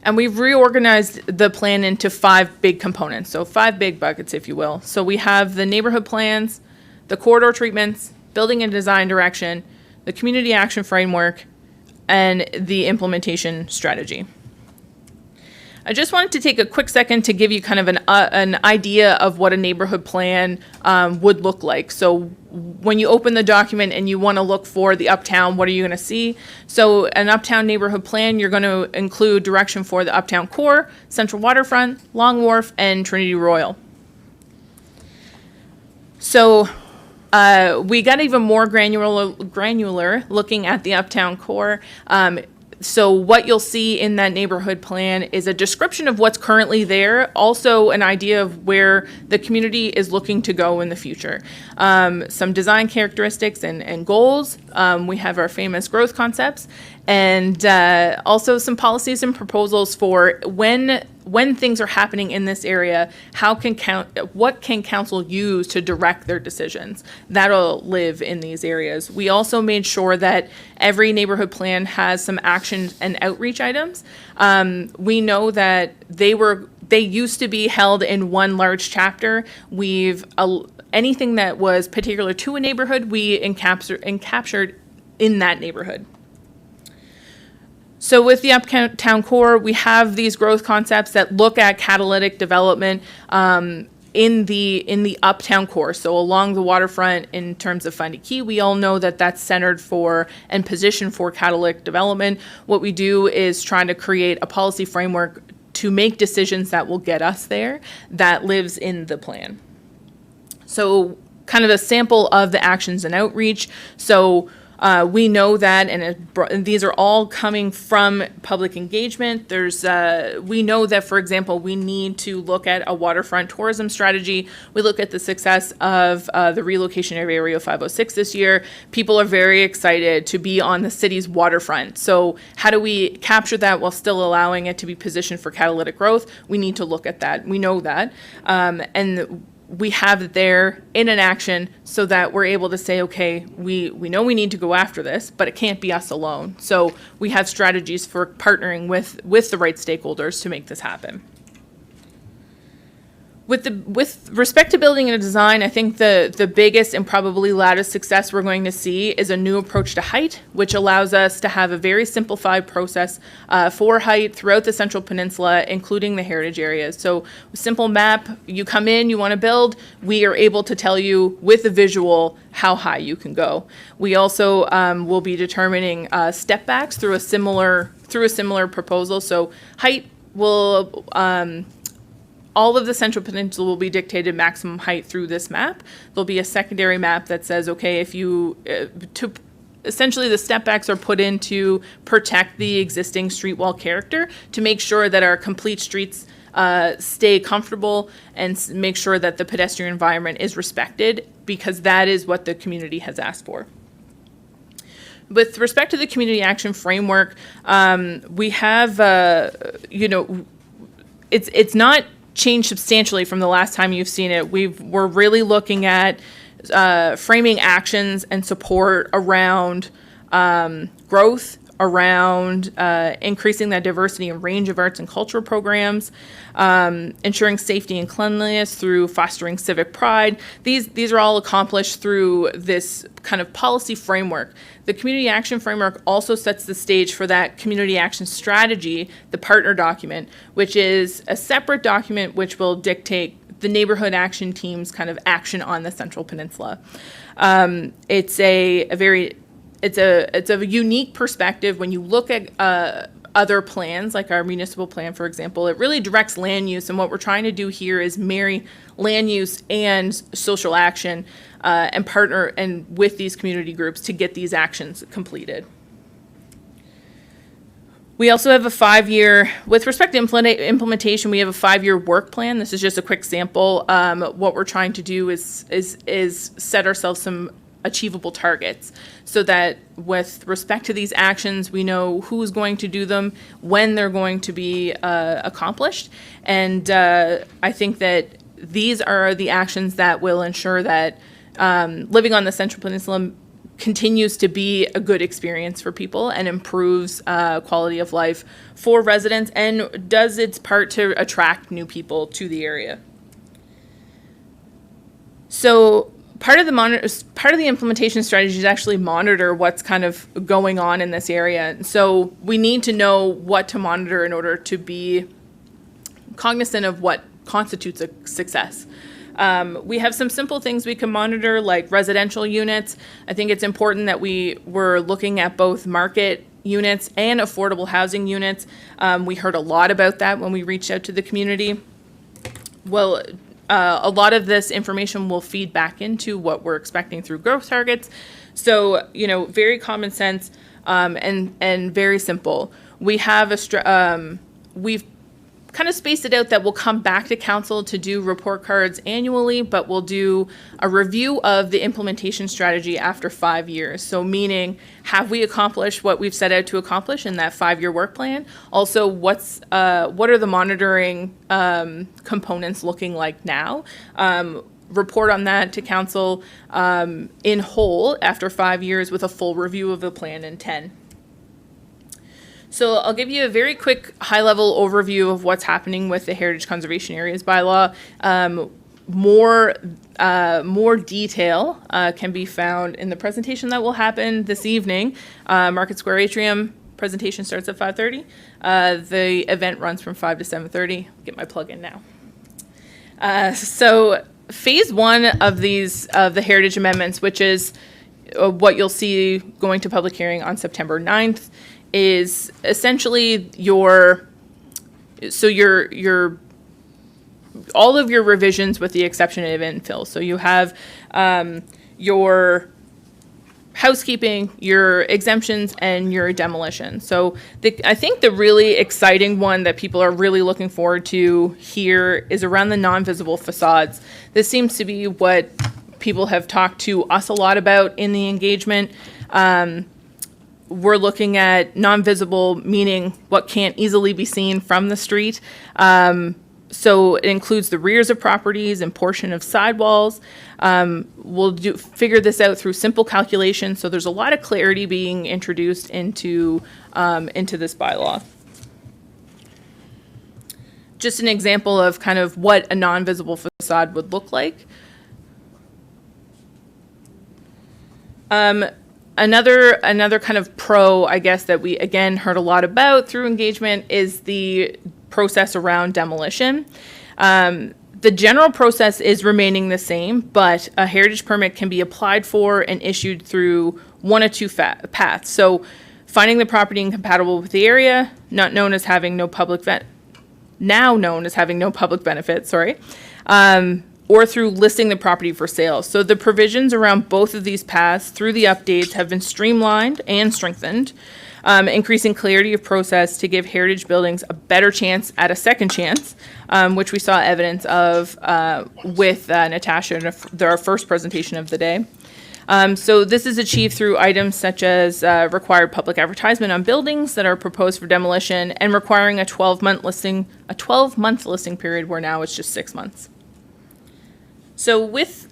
And we've reorganized the plan into 5 big components, so 5 big buckets, if you will. So we have the neighborhood plans, the corridor treatments, building and design direction, the community action framework, and the implementation strategy. I just wanted to take a quick second to give you kind of an idea of what a neighborhood plan would look like. So when you open the document and you want to look for the Uptown, what are you going to see? So an Uptown neighborhood plan, you're going to include direction for the Uptown Core, Central Waterfront, Long Wharf, and Trinity Royal. So We got even more granular looking at the uptown core. So what you'll see in that neighborhood plan is a description of what's currently there, also an idea of where the community is looking to go in the future. Some design characteristics and goals. We have our famous growth concepts, and also some policies and proposals for when things are happening in this area, what can council use to direct their decisions? That'll live in these areas. We also made sure that every neighborhood plan has some action and outreach items. We know that they used to be held in one large chapter. Anything that was particular to a neighborhood, we captured in that neighborhood. So with the uptown core, we have these growth concepts that look at catalytic development in the uptown core. So along the waterfront, in terms of Fundy Key, we all know that that's centered for and positioned for catalytic development. What we do is try to create a policy framework to make decisions that will get us there, that lives in the plan. So kind of a sample of the actions and outreach. So we know that, and these are all coming from public engagement. We know that, for example, we need to look at a waterfront tourism strategy. We look at the success of the relocation of Area 506 this year. People are very excited to be on the city's waterfront. So how do we capture that while still allowing it to be positioned for catalytic growth? We need to look at that. We know that. And we have it there in an action so that we're able to say, okay, we know we need to go after this, but it can't be us alone. So we have strategies for partnering with the right stakeholders to make this happen. With respect to building and design, I think the biggest and probably loudest success we're going to see is a new approach to height, which allows us to have a very simplified process for height throughout the Central Peninsula, including the heritage areas. So simple map, you come in, you want to build, we are able to tell you with a visual how high you can go. We also will be determining step backs through a similar proposal. So height will all of the Central Peninsula will be dictated maximum height through this map. There'll be a secondary map that says, okay, if you, essentially the step backs are put in to protect the existing street wall character, to make sure that our complete streets stay comfortable and make sure that the pedestrian environment is respected, because that is what the community has asked for. With respect to the community action framework, we have, it's not changed substantially from the last time you've seen it. We're really looking at framing actions and support around growth, around increasing that diversity and range of arts and cultural programs, ensuring safety and cleanliness through fostering civic pride. These are all accomplished through this kind of policy framework. The community action framework also sets the stage for that community action strategy, the partner document, which is a separate document which will dictate the neighborhood action team's kind of action on the Central Peninsula. It's a unique perspective when you look at other plans, like our municipal plan, for example. It really directs land use, and what we're trying to do here is marry land use and social action and partner and with these community groups to get these actions completed. We also have a 5-year, with respect to implementation, we have a 5-year work plan. This is just a quick sample. What we're trying to do is set ourselves some achievable targets so that with respect to these actions, we know who's going to do them, when they're going to be accomplished. And I think that these are the actions that will ensure that living on the Central Peninsula continues to be a good experience for people and improves quality of life for residents and does its part to attract new people to the area. So part of the implementation strategy is actually monitor what's kind of going on in this area. So we need to know what to monitor in order to be cognizant of what constitutes a success. We have some simple things we can monitor, like residential units. I think it's important that we were looking at both market units and affordable housing units. We heard a lot about that when we reached out to the community. Well, a lot of this information will feed back into what we're expecting through growth targets. So, very common sense and very simple. We have we've kind of spaced it out that we'll come back to council to do report cards annually, but we'll do a review of the implementation strategy after 5 years. So meaning, have we accomplished what we've set out to accomplish in that 5-year work plan? Also, what are the monitoring components looking like now? Report on that to council in whole after 5 years with a full review of the plan in 10. So I'll give you a very quick high-level overview of what's happening with the Heritage Conservation Areas bylaw. More detail can be found in the presentation that will happen this evening. Market Square Atrium presentation starts at 5:30. The event runs from 5 to 7:30. Get my plug in now. So phase 1 of the Heritage Amendments, which is what you'll see going to public hearing on September 9th, is essentially all of your revisions with the exception of infill. So you have your housekeeping, your exemptions, and your demolition. So I think the really exciting one that people are really looking forward to here is around the non-visible facades. This seems to be what people have talked to us a lot about in the engagement. We're looking at non-visible, meaning what can't easily be seen from the street. So it includes the rears of properties and portion of sidewalls. We'll figure this out through simple calculations. So there's a lot of clarity being introduced into this bylaw. Just an example of kind of what a non-visible facade would look like. Another kind of pro, I guess, that we, again, heard a lot about through engagement is the process around demolition. The general process is remaining the same, but a heritage permit can be applied for and issued through one of two paths. So finding the property incompatible with the area, now known as having no public benefit, or through listing the property for sale. So the provisions around both of these paths through the updates have been streamlined and strengthened, increasing clarity of process to give heritage buildings a better chance at a second chance, which we saw evidence of with Natasha in our first presentation of the day. So this is achieved through items such as required public advertisement on buildings that are proposed for demolition and requiring a 12-month listing period, where now it's just 6 months. So with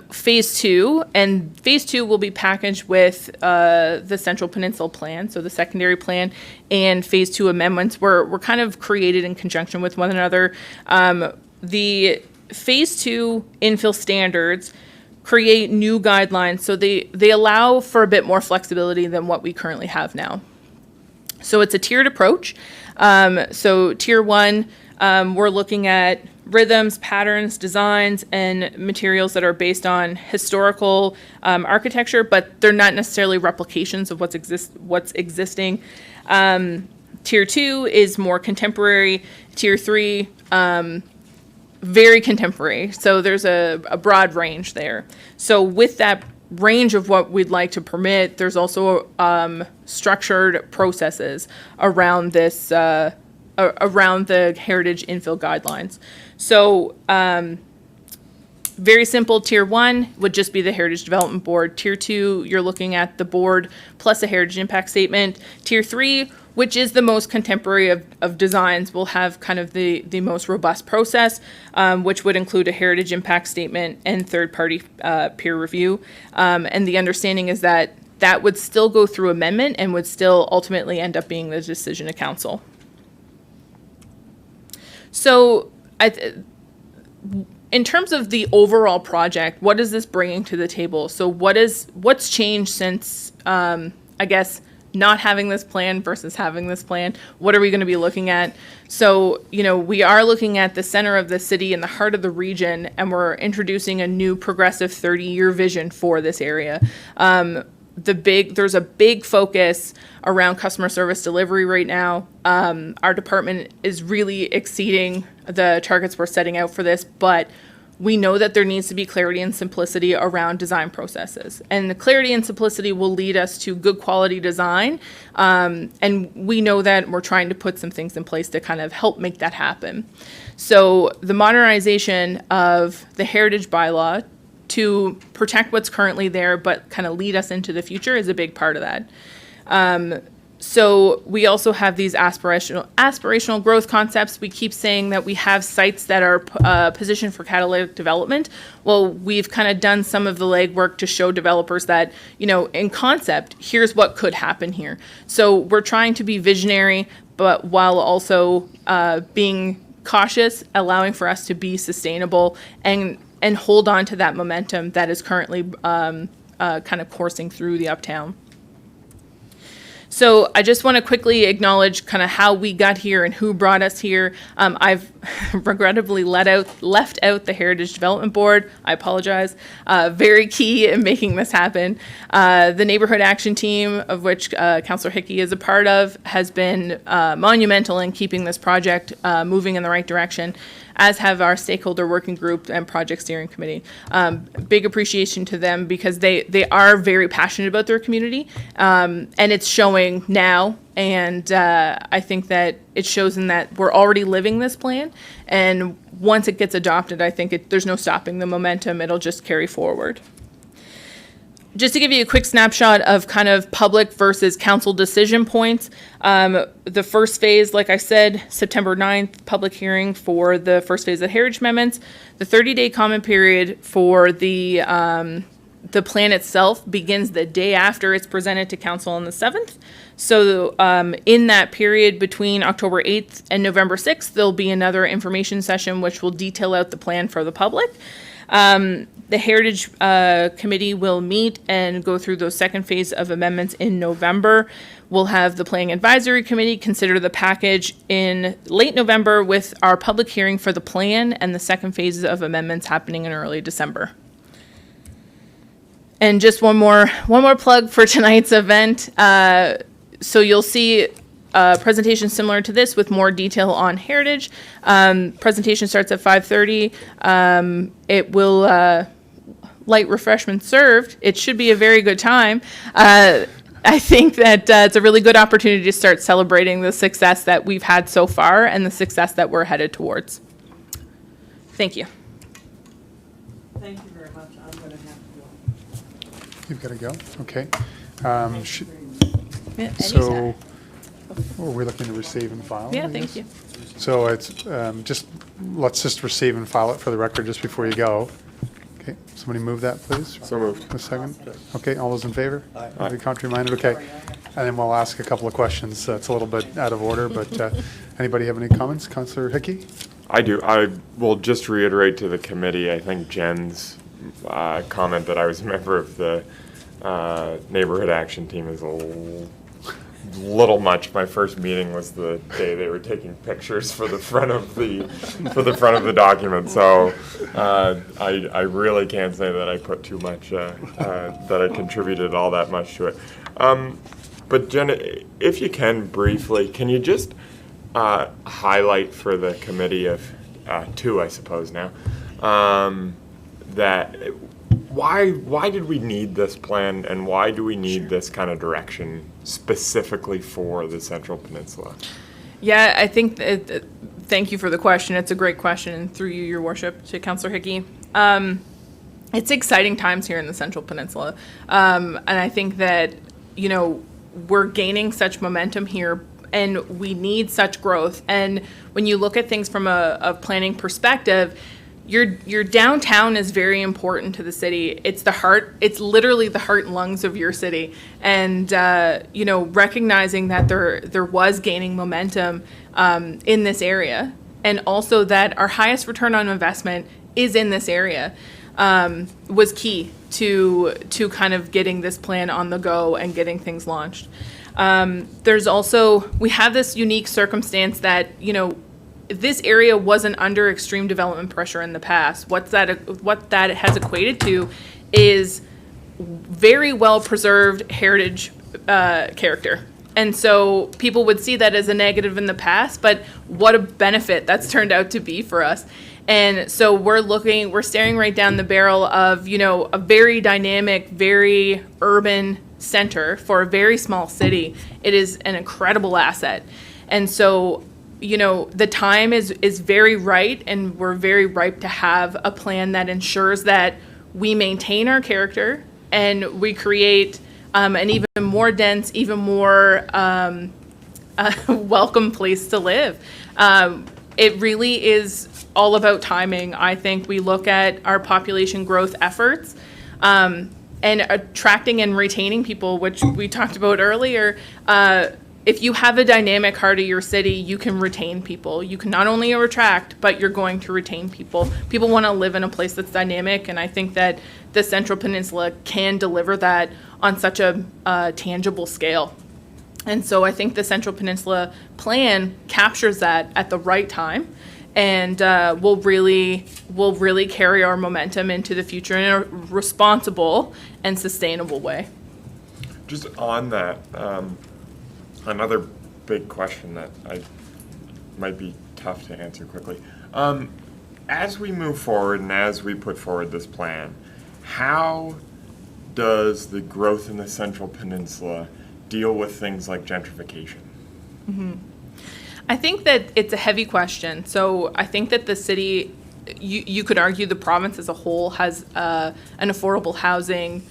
phase 2, and phase 2 will be packaged with the Central Peninsula plan, so the secondary plan, and phase 2 amendments were kind of created in conjunction with one another. The phase 2 infill standards create new guidelines, so they allow for a bit more flexibility than what we currently have now. So it's a tiered approach. So tier 1, we're looking at rhythms, patterns, designs, and materials that are based on historical architecture, but they're not necessarily replications of what's existing. Tier 2 is more contemporary. Tier 3, very contemporary. So there's a broad range there. So with that range of what we'd like to permit, there's also structured processes around this, around the heritage infill guidelines. So very simple. Tier 1 would just be the Heritage Development Board. Tier 2, you're looking at the board plus a heritage impact statement. Tier 3, which is the most contemporary of designs, will have kind of the most robust process, which would include a heritage impact statement and third-party peer review. And the understanding is that that would still go through amendment and would still ultimately end up being the decision of council. So in terms of the overall project, what is this bringing to the table? So what's changed since, I guess, not having this plan versus having this plan? What are we going to be looking at? So, we are looking at the center of the city in the heart of the region, and we're introducing a new progressive 30-year vision for this area. there's a big focus around customer service delivery right now. Our department is really exceeding the targets we're setting out for this, but we know that there needs to be clarity and simplicity around design processes. And the clarity and simplicity will lead us to good quality design. And we know that we're trying to put some things in place to kind of help make that happen. So the modernization of the heritage bylaw to protect what's currently there, but kind of lead us into the future is a big part of that. So we also have these aspirational growth concepts. We keep saying that we have sites that are positioned for catalytic development. Well, we've kind of done some of the legwork to show developers that, in concept, here's what could happen here. So we're trying to be visionary, but while also being cautious, allowing for us to be sustainable and hold on to that momentum that is currently kind of coursing through the uptown. So I just want to quickly acknowledge kind of how we got here and who brought us here. I've regrettably left out the Heritage Development Board. I apologize. Very key in making this happen. The Neighborhood Action Team, of which Councillor Hickey is a part of, has been monumental in keeping this project moving in the right direction, as have our stakeholder working group and project steering committee. Big appreciation to them because they are very passionate about their community, and it's showing now. And I think that it shows in that we're already living this plan. And once it gets adopted, I think there's no stopping the momentum. It'll just carry forward. Just to give you a quick snapshot of kind of public versus council decision points, the first phase, like I said, September 9th, public hearing for the first phase of heritage amendments. The 30-day comment period for the plan itself begins the day after it's presented to council on the 7th. So in that period between October 8th and November 6th, there'll be another information session which will detail out the plan for the public. The Heritage Committee will meet and go through those second phase of amendments in November. We'll have the Planning Advisory Committee consider the package in late November with our public hearing for the plan and the second phases of amendments happening in early December. And just one more plug for tonight's event. So you'll see a presentation similar to this with more detail on heritage. Presentation starts at 5:30. It will light refreshments served. It should be a very good time. I think that it's a really good opportunity to start celebrating the success that we've had so far and the success that we're headed towards. Thank you. Thank you very much. I'm going to have to go. You've got to go? Okay. Yeah, So, anytime. are we looking to receive and file? Yeah, I thank guess? you. So it's let's just receive and file it for the record just before you go. Okay, somebody move that, please. So moved. A second. Okay, all those in favor? Aye. Contrary minded, okay. And then we'll ask a couple of questions. It's a little bit out of order, but anybody have any comments? Councillor Hickey? I do. I will just reiterate to the committee, I think Jen's comment that I was a member of the neighborhood action team is a little much. My first meeting was the day they were taking pictures for the front of the document. So I really can't say that I put too much, that I contributed all that much to it. But Jen, if you can briefly, can you just highlight for the committee of two, I suppose now, that why did we need this plan and why do we need this kind of direction specifically for the Central Peninsula? Yeah, I think thank you for the question. It's a great question, and through you, Your Worship, to Councillor Hickey. It's exciting times here in the Central Peninsula, and I think that we're gaining such momentum here, and we need such growth. And when you look at things from a planning perspective, your downtown is very important to the city. It's the heart. It's literally the heart and lungs of your city. And recognizing that there was gaining momentum in this area, and also that our highest return on investment is in this area, was key to kind of getting this plan on the go and getting things launched. There's also, we have this unique circumstance that this area wasn't under extreme development pressure in the past. What that has equated to is very well preserved heritage character. And so people would see that as a negative in the past, but what a benefit that's turned out to be for us. And so we're staring right down the barrel of, a very dynamic, very urban center for a very small city. It is an incredible asset. And so, the time is very right, and we're very ripe to have a plan that ensures that we maintain our character and we create an even more dense, even more welcome place to live. It really is all about timing. I think we look at our population growth efforts and attracting and retaining people, which we talked about earlier. If you have a dynamic heart of your city, you can retain people. You can not only attract, but you're going to retain people. People want to live in a place that's dynamic, and I think that the Central Peninsula can deliver that on such a tangible scale. And so I think the Central Peninsula plan captures that at the right time, and will really carry our momentum into the future in a responsible and sustainable way. Just on that, another big question that might be tough to answer quickly. As we move forward and as we put forward this plan, how does the growth in the Central Peninsula deal with things like gentrification? Mm-hmm. I think that it's a heavy question. So I think that the city, you could argue the province as a whole has an affordable housing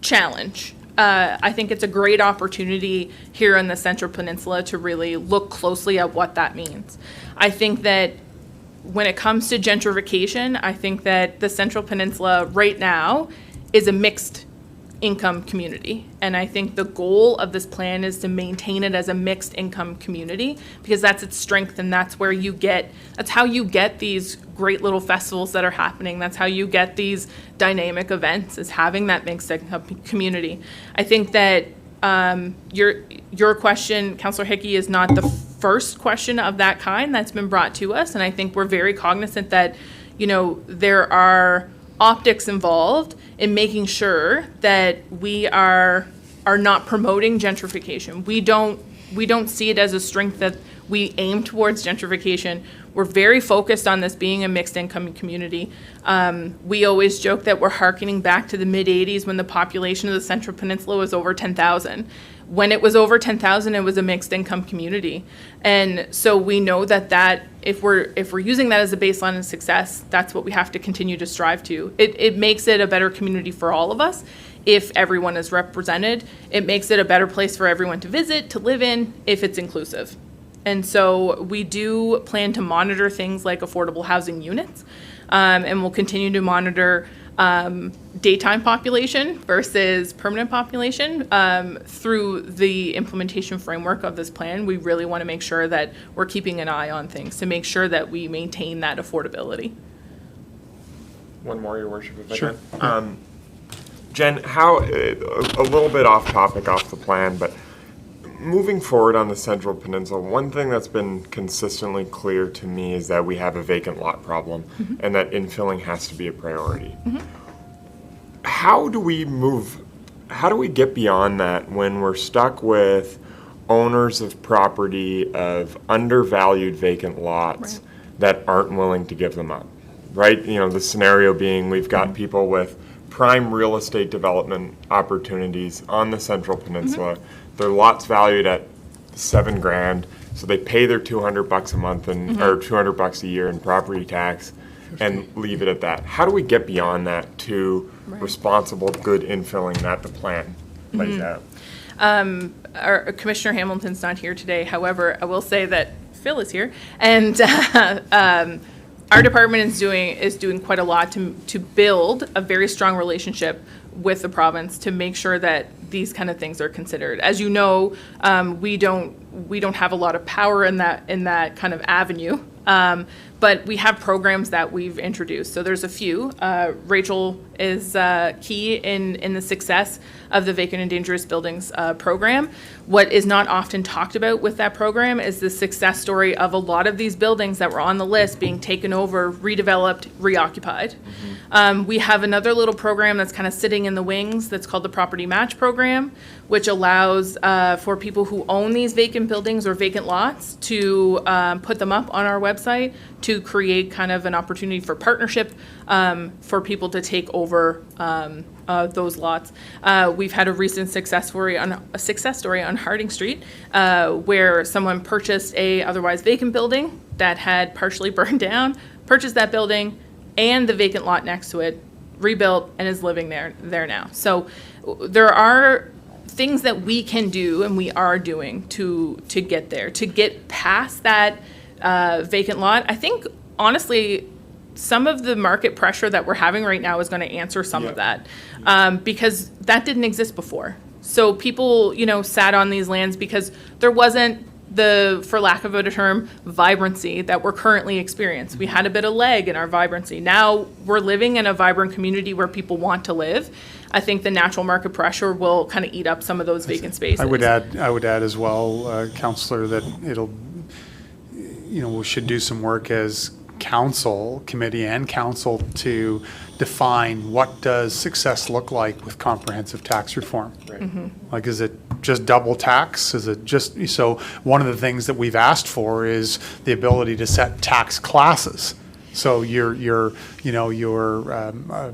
challenge. I think it's a great opportunity here in the Central Peninsula to really look closely at what that means. I think that when it comes to gentrification, I think that the Central Peninsula right now is a mixed income community. And I think the goal of this plan is to maintain it as a mixed income community, because that's its strength, and that's how you get these great little festivals that are happening. That's how you get these dynamic events, is having that mixed income community. I think that your question, Councillor Hickey, is not the first question of that kind that's been brought to us, and I think we're very cognizant that, there are optics involved in making sure that we are not promoting gentrification. We don't see it as a strength that we aim towards gentrification. We're very focused on this being a mixed income community. We always joke that we're hearkening back to the mid-'80s when the population of the Central Peninsula was over 10,000. When it was over 10,000, it was a mixed income community. And so we know that if we're using that as a baseline of success, that's what we have to continue to strive to. It makes it a better community for all of us if everyone is represented. It makes it a better place for everyone to visit, to live in, if it's inclusive. And so we do plan to monitor things like affordable housing units, and we'll continue to monitor daytime population versus permanent population through the implementation framework of this plan. We really want to make sure that we're keeping an eye on things to make sure that we maintain that affordability. One more, Your Worship, if Sure. I can. Jen, how, a little bit off topic, off the plan, but moving forward on the Central Peninsula, one thing that's been consistently clear to me is that we have a vacant lot problem, and that infilling has to be a priority. How do we get beyond that when we're stuck with owners of property of undervalued vacant lots that aren't willing to give them up, right? The scenario being we've got people with prime real estate development opportunities on the Central Peninsula. Their lot's valued at $7,000, so they pay their $200 a month or $200 a year in property tax and leave it at that. How do we get beyond that to responsible, good infilling that the plan lays out? Our Commissioner Hamilton's not here today. However, I will say that Phil is here, and our department is doing quite a lot to build a very strong relationship with the province to make sure that these kind of things are considered. As you know, we don't we don't have a lot of power in that kind of avenue. But we have programs that we've introduced. So there's a few. Rachel is key in the success of the Vacant and Dangerous Buildings program. What is not often talked about with that program is the success story of a lot of these buildings that were on the list being taken over, redeveloped, reoccupied. We have another little program that's kind of sitting in the wings that's called the Property Match Program, which allows for people who own these vacant buildings or vacant lots to put them up on our website to create kind of an opportunity for partnership for people to take over those lots. We've had a recent success story on Harding Street where someone purchased a otherwise vacant building that had partially burned down, purchased that building and the vacant lot next to it, rebuilt, and is living there now. So there are things that we can do and we are doing to get there, to get past that vacant lot. I think, honestly, some of the market pressure that we're having right now is going to answer some of that because that didn't exist before. So people, sat on these lands because there wasn't the, for lack of a better term, vibrancy that we're currently experiencing. We had a bit of lag in our vibrancy. Now we're living in a vibrant community where people want to live. I think the natural market pressure will kind of eat up some of those vacant spaces. I would add as well, Councillor, that we should do some work as committee and council to define what does success look like with comprehensive tax reform. Right. Mm-hmm. Like, is it just double tax? Is it just, so one of the things that we've asked for is the ability to set tax classes. So your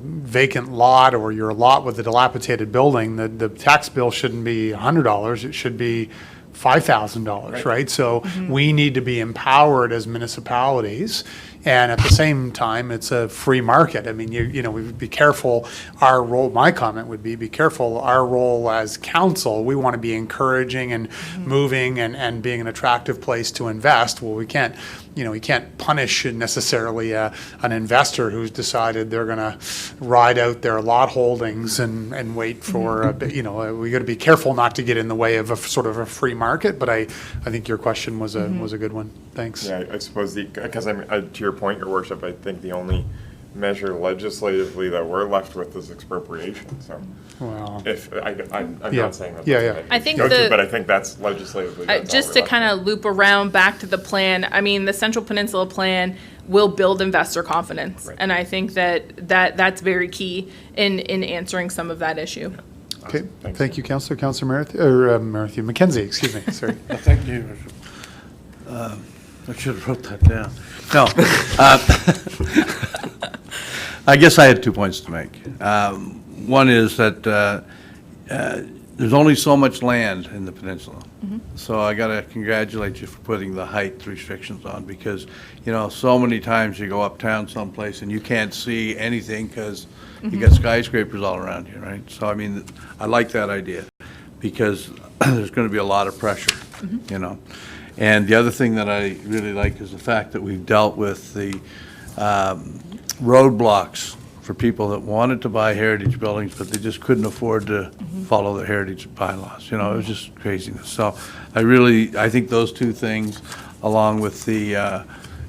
vacant lot or your lot with a dilapidated building, the tax bill shouldn't be $100, it should be $5,000, right? So we need to be empowered as municipalities, and at the same time, it's a free market. I mean, we would be careful. Our role, my comment would be careful. Our role as council, we want to be encouraging and moving and being an attractive place to invest. Well, we can't punish necessarily an investor who's decided they're going to ride out their lot holdings and wait for a bit. We got to be careful not to get in the way of a sort of a free market. But I think your question was a good one. Thanks. Yeah, I suppose because to your point, Your Worship, I think the only measure legislatively that we're left with is expropriation. So, well, I'm not saying that. Yeah. I think but I think that's legislatively. Just to kind of loop around back to the plan. I mean, the Central Peninsula Plan will build investor confidence, and I think that's very key in answering some of that issue. Okay, thank you, Councillor. Councillor Mackenzie, excuse me. Sorry. Thank you. I should have wrote that down. No. I guess I had 2 points to make. One is that there's only so much land in the peninsula. So I got to congratulate you for putting the height restrictions on because, so many times you go uptown someplace and you can't see anything because you got skyscrapers all around you, right? So, I mean, I like that idea because there's going to be a lot of pressure, And the other thing that I really like is the fact that we've dealt with the roadblocks for people that wanted to buy heritage buildings, but they just couldn't afford to follow the heritage bylaws. It was just craziness. So I think those two things, along with the,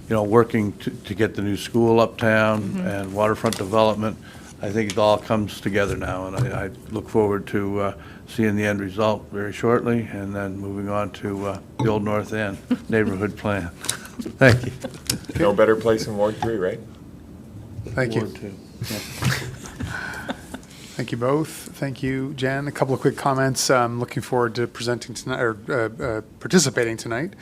working to get the new school uptown and waterfront development, I think it all comes together now, and I look forward to seeing the end result very shortly, and then moving on to the Old North End neighborhood plan. Thank you. No better place than Ward 3, right? Thank you. Ward 2. Yeah. Thank you both. Thank you, Jen. A couple of quick comments. I'm looking forward to presenting tonight or participating tonight.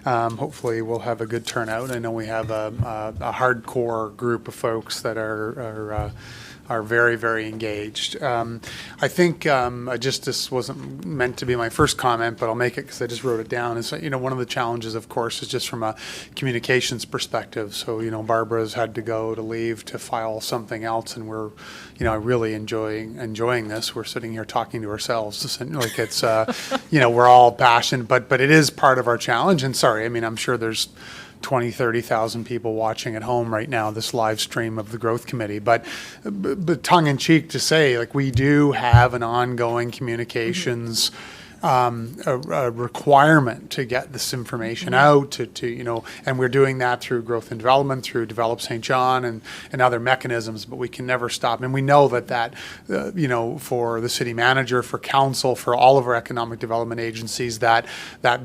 Hopefully, we'll have a good turnout. I know we have a hardcore group of folks that are very, very engaged. I think this wasn't meant to be my first comment, but I'll make it because I just wrote it down. Is one of the challenges, of course, is just from a communications perspective. So Barbara's had to leave to file something else, and we're really enjoying this. We're sitting here talking to ourselves, like it's we're all passionate, but it is part of our challenge. And sorry, I mean, I'm sure there's 20, 30,000 people watching at home right now, this live stream of the Growth Committee. But tongue in cheek to say, like, we do have an ongoing communications a requirement to get this information out to and we're doing that through growth and development, through Develop St. John and other mechanisms, but we can never stop. And we know that for the city manager, for council, for all of our economic development agencies, that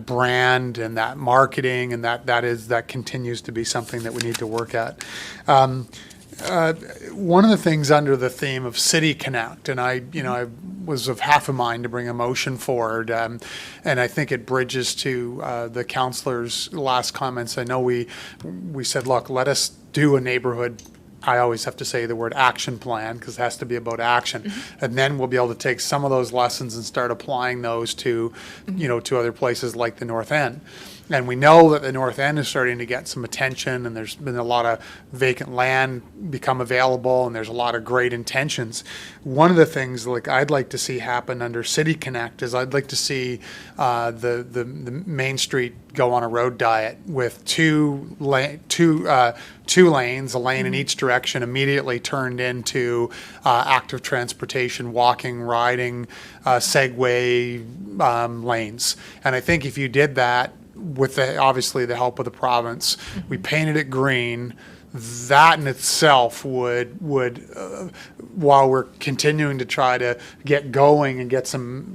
brand and that marketing and that continues to be something that we need to work at. One of the things under the theme of City Connect, and I was of half a mind to bring a motion forward, and I think it bridges to the councillor's last comments. I know we said, look, let us do a neighborhood. I always have to say the word action plan because it has to be about action, and then we'll be able to take some of those lessons and start applying those to, to other places like the North End. And we know that the North End is starting to get some attention, and there's been a lot of vacant land become available, and there's a lot of great intentions. One of the things I'd like to see happen under City Connect is I'd like to see the Main Street go on a road diet with two lanes, a lane in each direction, immediately turned into active transportation, walking, riding, Segway lanes. And I think if you did that, with obviously the help of the province, we painted it green. That in itself would while we're continuing to try to get going and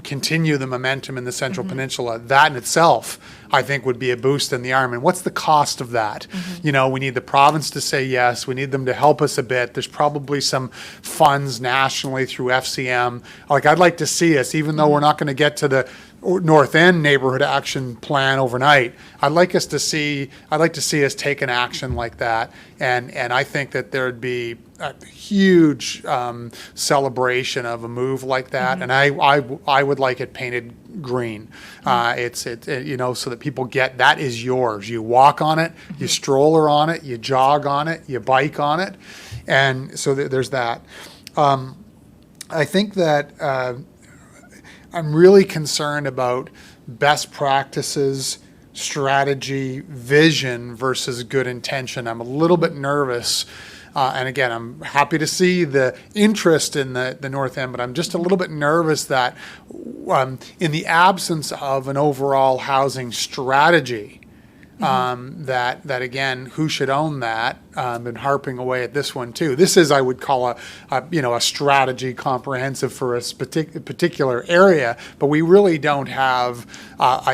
continue the momentum in the Central Peninsula, that in itself, I think, would be a boost in the arm. And what's the cost of that? We need the province to say yes. We need them to help us a bit. There's probably some funds nationally through FCM. I'd like to see us, even though we're not going to get to the North End neighborhood action plan overnight. I'd like to see us take an action like that, and I think that there'd be a huge celebration of a move like that, and I would like it painted green. It's so that people get that is yours. You walk on it, you stroller on it, you jog on it, you bike on it, and so there's that. I think that. I'm really concerned about best practices, strategy, vision versus good intention. I'm a little bit nervous. And again, I'm happy to see the interest in the North End, but I'm just a little bit nervous that in the absence of an overall housing strategy, that again, who should own that? Been harping away at this one too. This is, I would call a strategy comprehensive for a particular area, but we really don't have,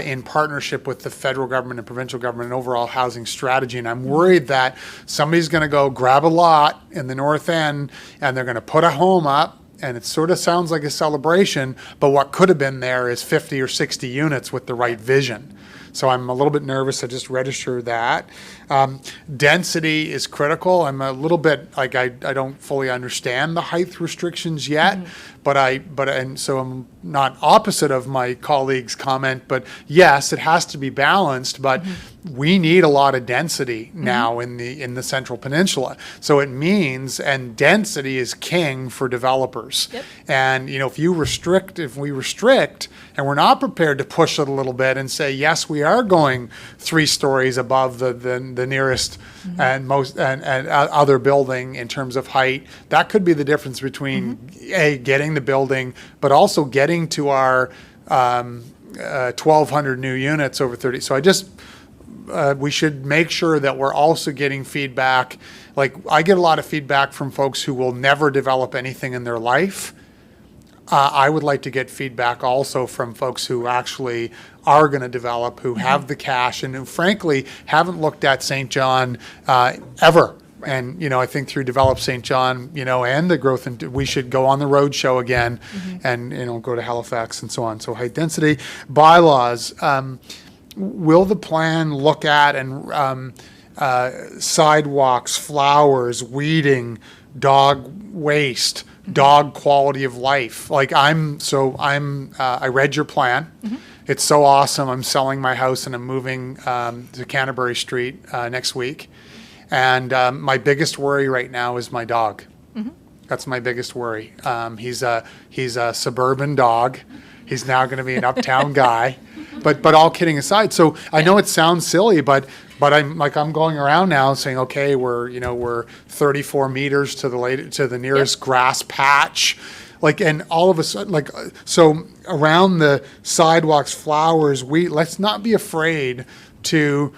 in partnership with the federal government and provincial government, an overall housing strategy. And I'm worried that somebody's going to go grab a lot in the North End and they're going to put a home up. And it sort of sounds like a celebration, but what could have been there is 50 or 60 units with the right vision. So I'm a little bit nervous. I just register that. Density is critical. I'm a little bit I don't fully understand the height restrictions yet, and so I'm not opposite of my colleague's comment. But yes, it has to be balanced. But we need a lot of density now in the Central Peninsula. So it means, and density is king for developers. Yep. And if we restrict, and we're not prepared to push it a little bit and say yes, we are going 3 stories above the nearest and most and other building in terms of height, that could be the difference between getting the building, but also getting to our 1,200 new units over 30. So we should make sure that we're also getting feedback. Like, I get a lot of feedback from folks who will never develop anything in their life. I would like to get feedback also from folks who actually are going to develop, who have the cash, and who frankly haven't looked at St. John ever. And, I think through Develop St. John, and the growth, and we should go on the road show again and, go to Halifax and so on. So high density bylaws. Will the plan look at and sidewalks, flowers, weeding, dog waste, dog quality of life? I read your plan. It's so awesome. I'm selling my house and I'm moving to Canterbury Street next week. And my biggest worry right now is my dog. That's my biggest worry. He's a suburban dog. He's now going to be an uptown guy. But all kidding aside, so I know it sounds silly, but I'm going around now saying, okay, we're 34 meters to the nearest grass patch. like, and all of a sudden, like, so around the sidewalks, flowers, let's not be afraid to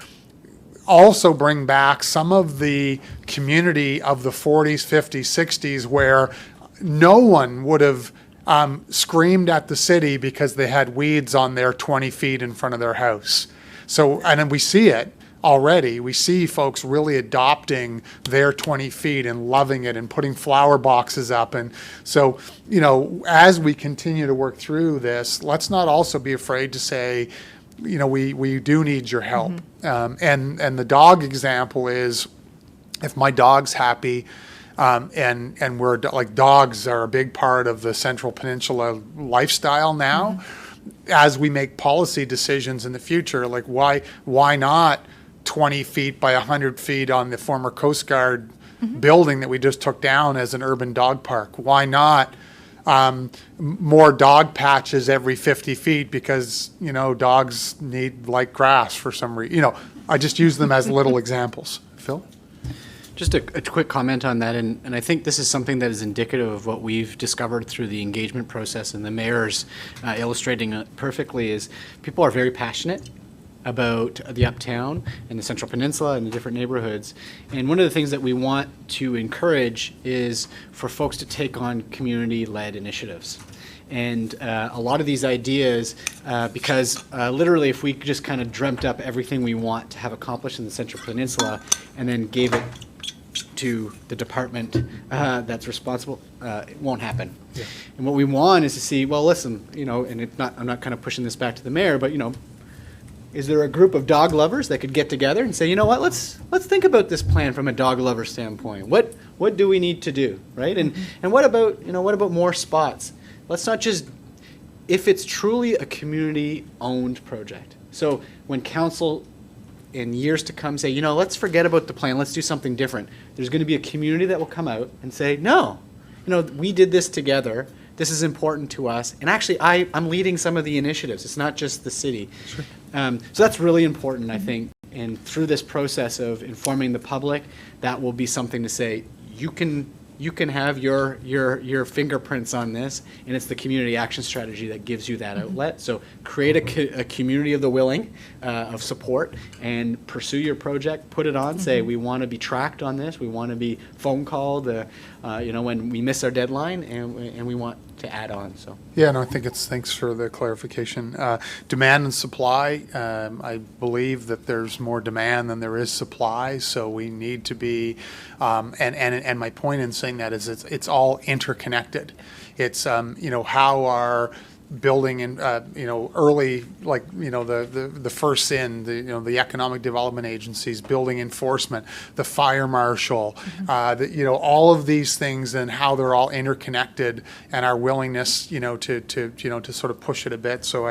also bring back some of the community of the 40s, 50s, 60s, where no one would have screamed at the city because they had weeds on their 20 feet in front of their house. So, and then we see it already. We see folks really adopting their 20 feet and loving it and putting flower boxes up. And so, you know, as we continue to work through this, let's not also be afraid to say, you know, we do need your help. And the dog example is, if my dog's happy, and we're like, dogs are a big part of the Central Peninsula lifestyle now. As we make policy decisions in the future, like why not 20 feet by 100 feet on the former Coast Guard building that we just took down as an urban dog park? Why not more dog patches every 50 feet because, you know, dogs need like grass for some reason? You know, I just use them as little examples. Phil? Just a quick comment on that, and I think this is something that is indicative of what we've discovered through the engagement process, and the mayor's illustrating it perfectly, is people are very passionate about the Uptown and the Central Peninsula and the different neighborhoods. And one of the things that we want to encourage is for folks to take on community-led initiatives. And a lot of these ideas, because literally if we just kind of dreamt up everything we want to have accomplished in the Central Peninsula and then gave it to the department that's responsible, it won't happen. Yeah. And what we want is to see, well, listen, you know, and I'm not kind of pushing this back to the mayor, but, you know, is there a group of dog lovers that could get together and say, you know what, let's think about this plan from a dog lover standpoint. What do we need to do, right? And what about, you know, what about more spots? Let's not just, if it's truly a community-owned project. So when council in years to come say, you know, let's forget about the plan, let's do something different, there's going to be a community that will come out and say, no, you know, we did this together. This is important to us. And actually, I'm leading some of the initiatives. It's not just the city. Sure. So that's really important, I think. And through this process of informing the public, that will be something to say, you can have your fingerprints on this, and it's the community action strategy that gives you that outlet. So create a community of the willing, of support, and pursue your project, put it on, say, we want to be tracked on this, we want to be phone called, you know, when we miss our deadline, and we want to add on, so. Yeah, no, I think thanks for the clarification. Demand and supply, I believe that there's more demand than there is supply, so we need to be, and my point in saying that is it's all interconnected. It's, you know, how our building and, you know, early, like, you know, the first in, you know, the economic development agencies, building enforcement, the fire marshal, you know, all of these things and how they're all interconnected, and our willingness, you know, to sort of push it a bit. So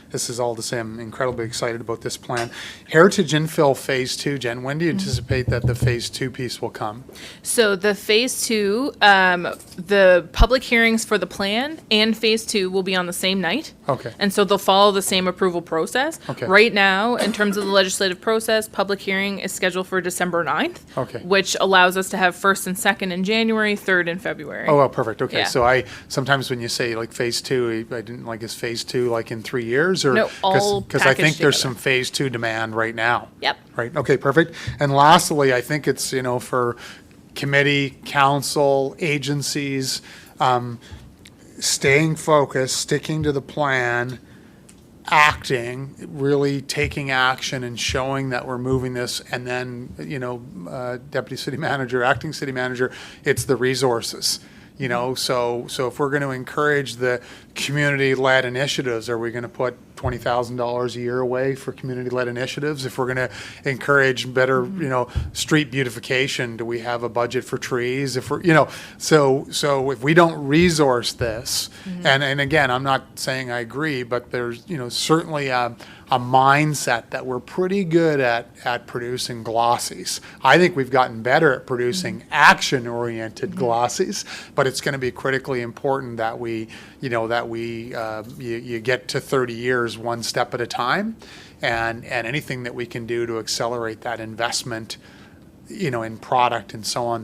this is all to say I'm incredibly excited about this plan. Heritage Infill Phase 2, Jen, when do you anticipate that the Phase 2 piece will come? So the Phase 2, the public hearings for the plan and Phase 2 will be on the same night. Okay. And so they'll follow the same approval process. Okay. Right now, in terms of the legislative process, public hearing is scheduled for December 9th. Okay. Which allows us to have first and second in January, third in February. Oh, well, perfect. Okay. Yeah. So sometimes when you say like Phase 2, I didn't like, is Phase 2 like in 3 years? Or No, all because I think packaged there's together. some Phase 2 demand right now. Yep. Right. Okay, perfect. And lastly, I think it's, you know, for committee, council, agencies, staying focused, sticking to the plan, acting, really taking action and showing that we're moving this. And then, you know, deputy city manager, acting city manager, it's the resources. You know, so if we're going to encourage the community-led initiatives, are we going to put $20,000 a year away for community-led initiatives? If we're going to encourage better, you know, street beautification, do we have a budget for trees? If we're, you know, so if we don't resource this, and again, I'm not saying I agree, but there's, you know, certainly a mindset that we're pretty good at producing glossies. I think we've gotten better at producing action-oriented glossies, but it's going to be critically important that we, you know, you get to 30 years one step at a time, and anything that we can do to accelerate that investment, you know, in product and so on.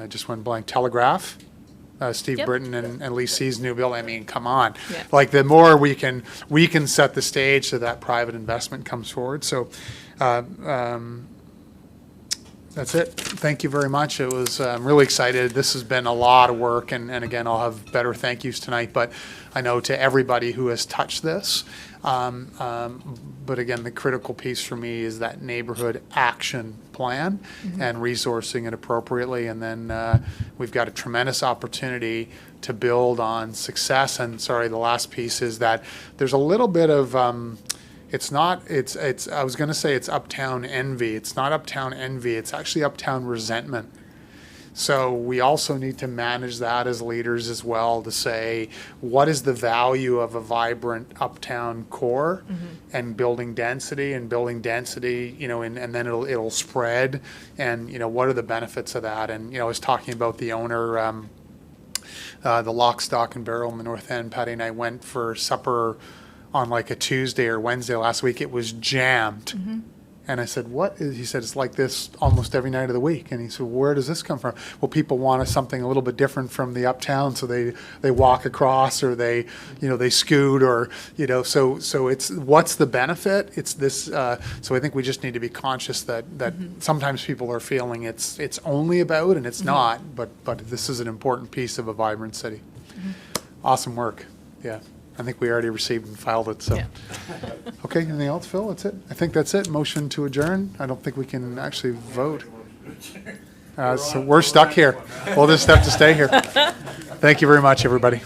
Just went blank, Telegraph. Steve Yep. Britton and Lee C's new build. I mean, come on. Yeah. Like, the more we can set the stage so that private investment comes forward. So that's it. Thank you very much. It was, I'm really excited. This has been a lot of work, and again, I'll have better thank yous tonight, but I know to everybody who has touched this. But again, the critical piece for me is that neighborhood action plan and resourcing it appropriately. And then we've got a tremendous opportunity to build on success. And sorry, the last piece is that there's a little bit of, I was going to say it's uptown envy. It's not uptown envy. It's actually uptown resentment. So we also need to manage that as leaders as well, to say, what is the value of a vibrant uptown core and building density, and then it'll spread, and, what are the benefits of that? And, I was talking about the owner, the Lock, Stock and Barrel in the North End. Patty and I went for supper on like a Tuesday or Wednesday last week. It was jammed. And I said, what is, he said, it's like this almost every night of the week. And he said, where does this come from? Well, people want something a little bit different from the uptown, so they walk across, or they scoot, or, so it's, what's the benefit? It's this, so I think we just need to be conscious that sometimes people are feeling it's only about, and it's not, but this is an important piece of a vibrant city. Awesome work. Yeah. I think we already received and filed it, so. Yeah. Okay, anything else, Phil? That's it? I think that's it. Motion to adjourn. I don't think we can actually vote. So we're stuck here. We'll just have to stay here. Thank you very much, everybody.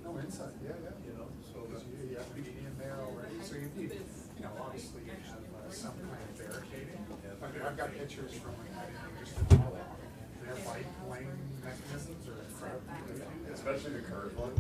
No, inside, yeah. So you have to be in there already, so you need, obviously you have some kind of barricading. I've got pictures from like, I didn't just their bike lane mechanisms are incredible. Especially the curved one.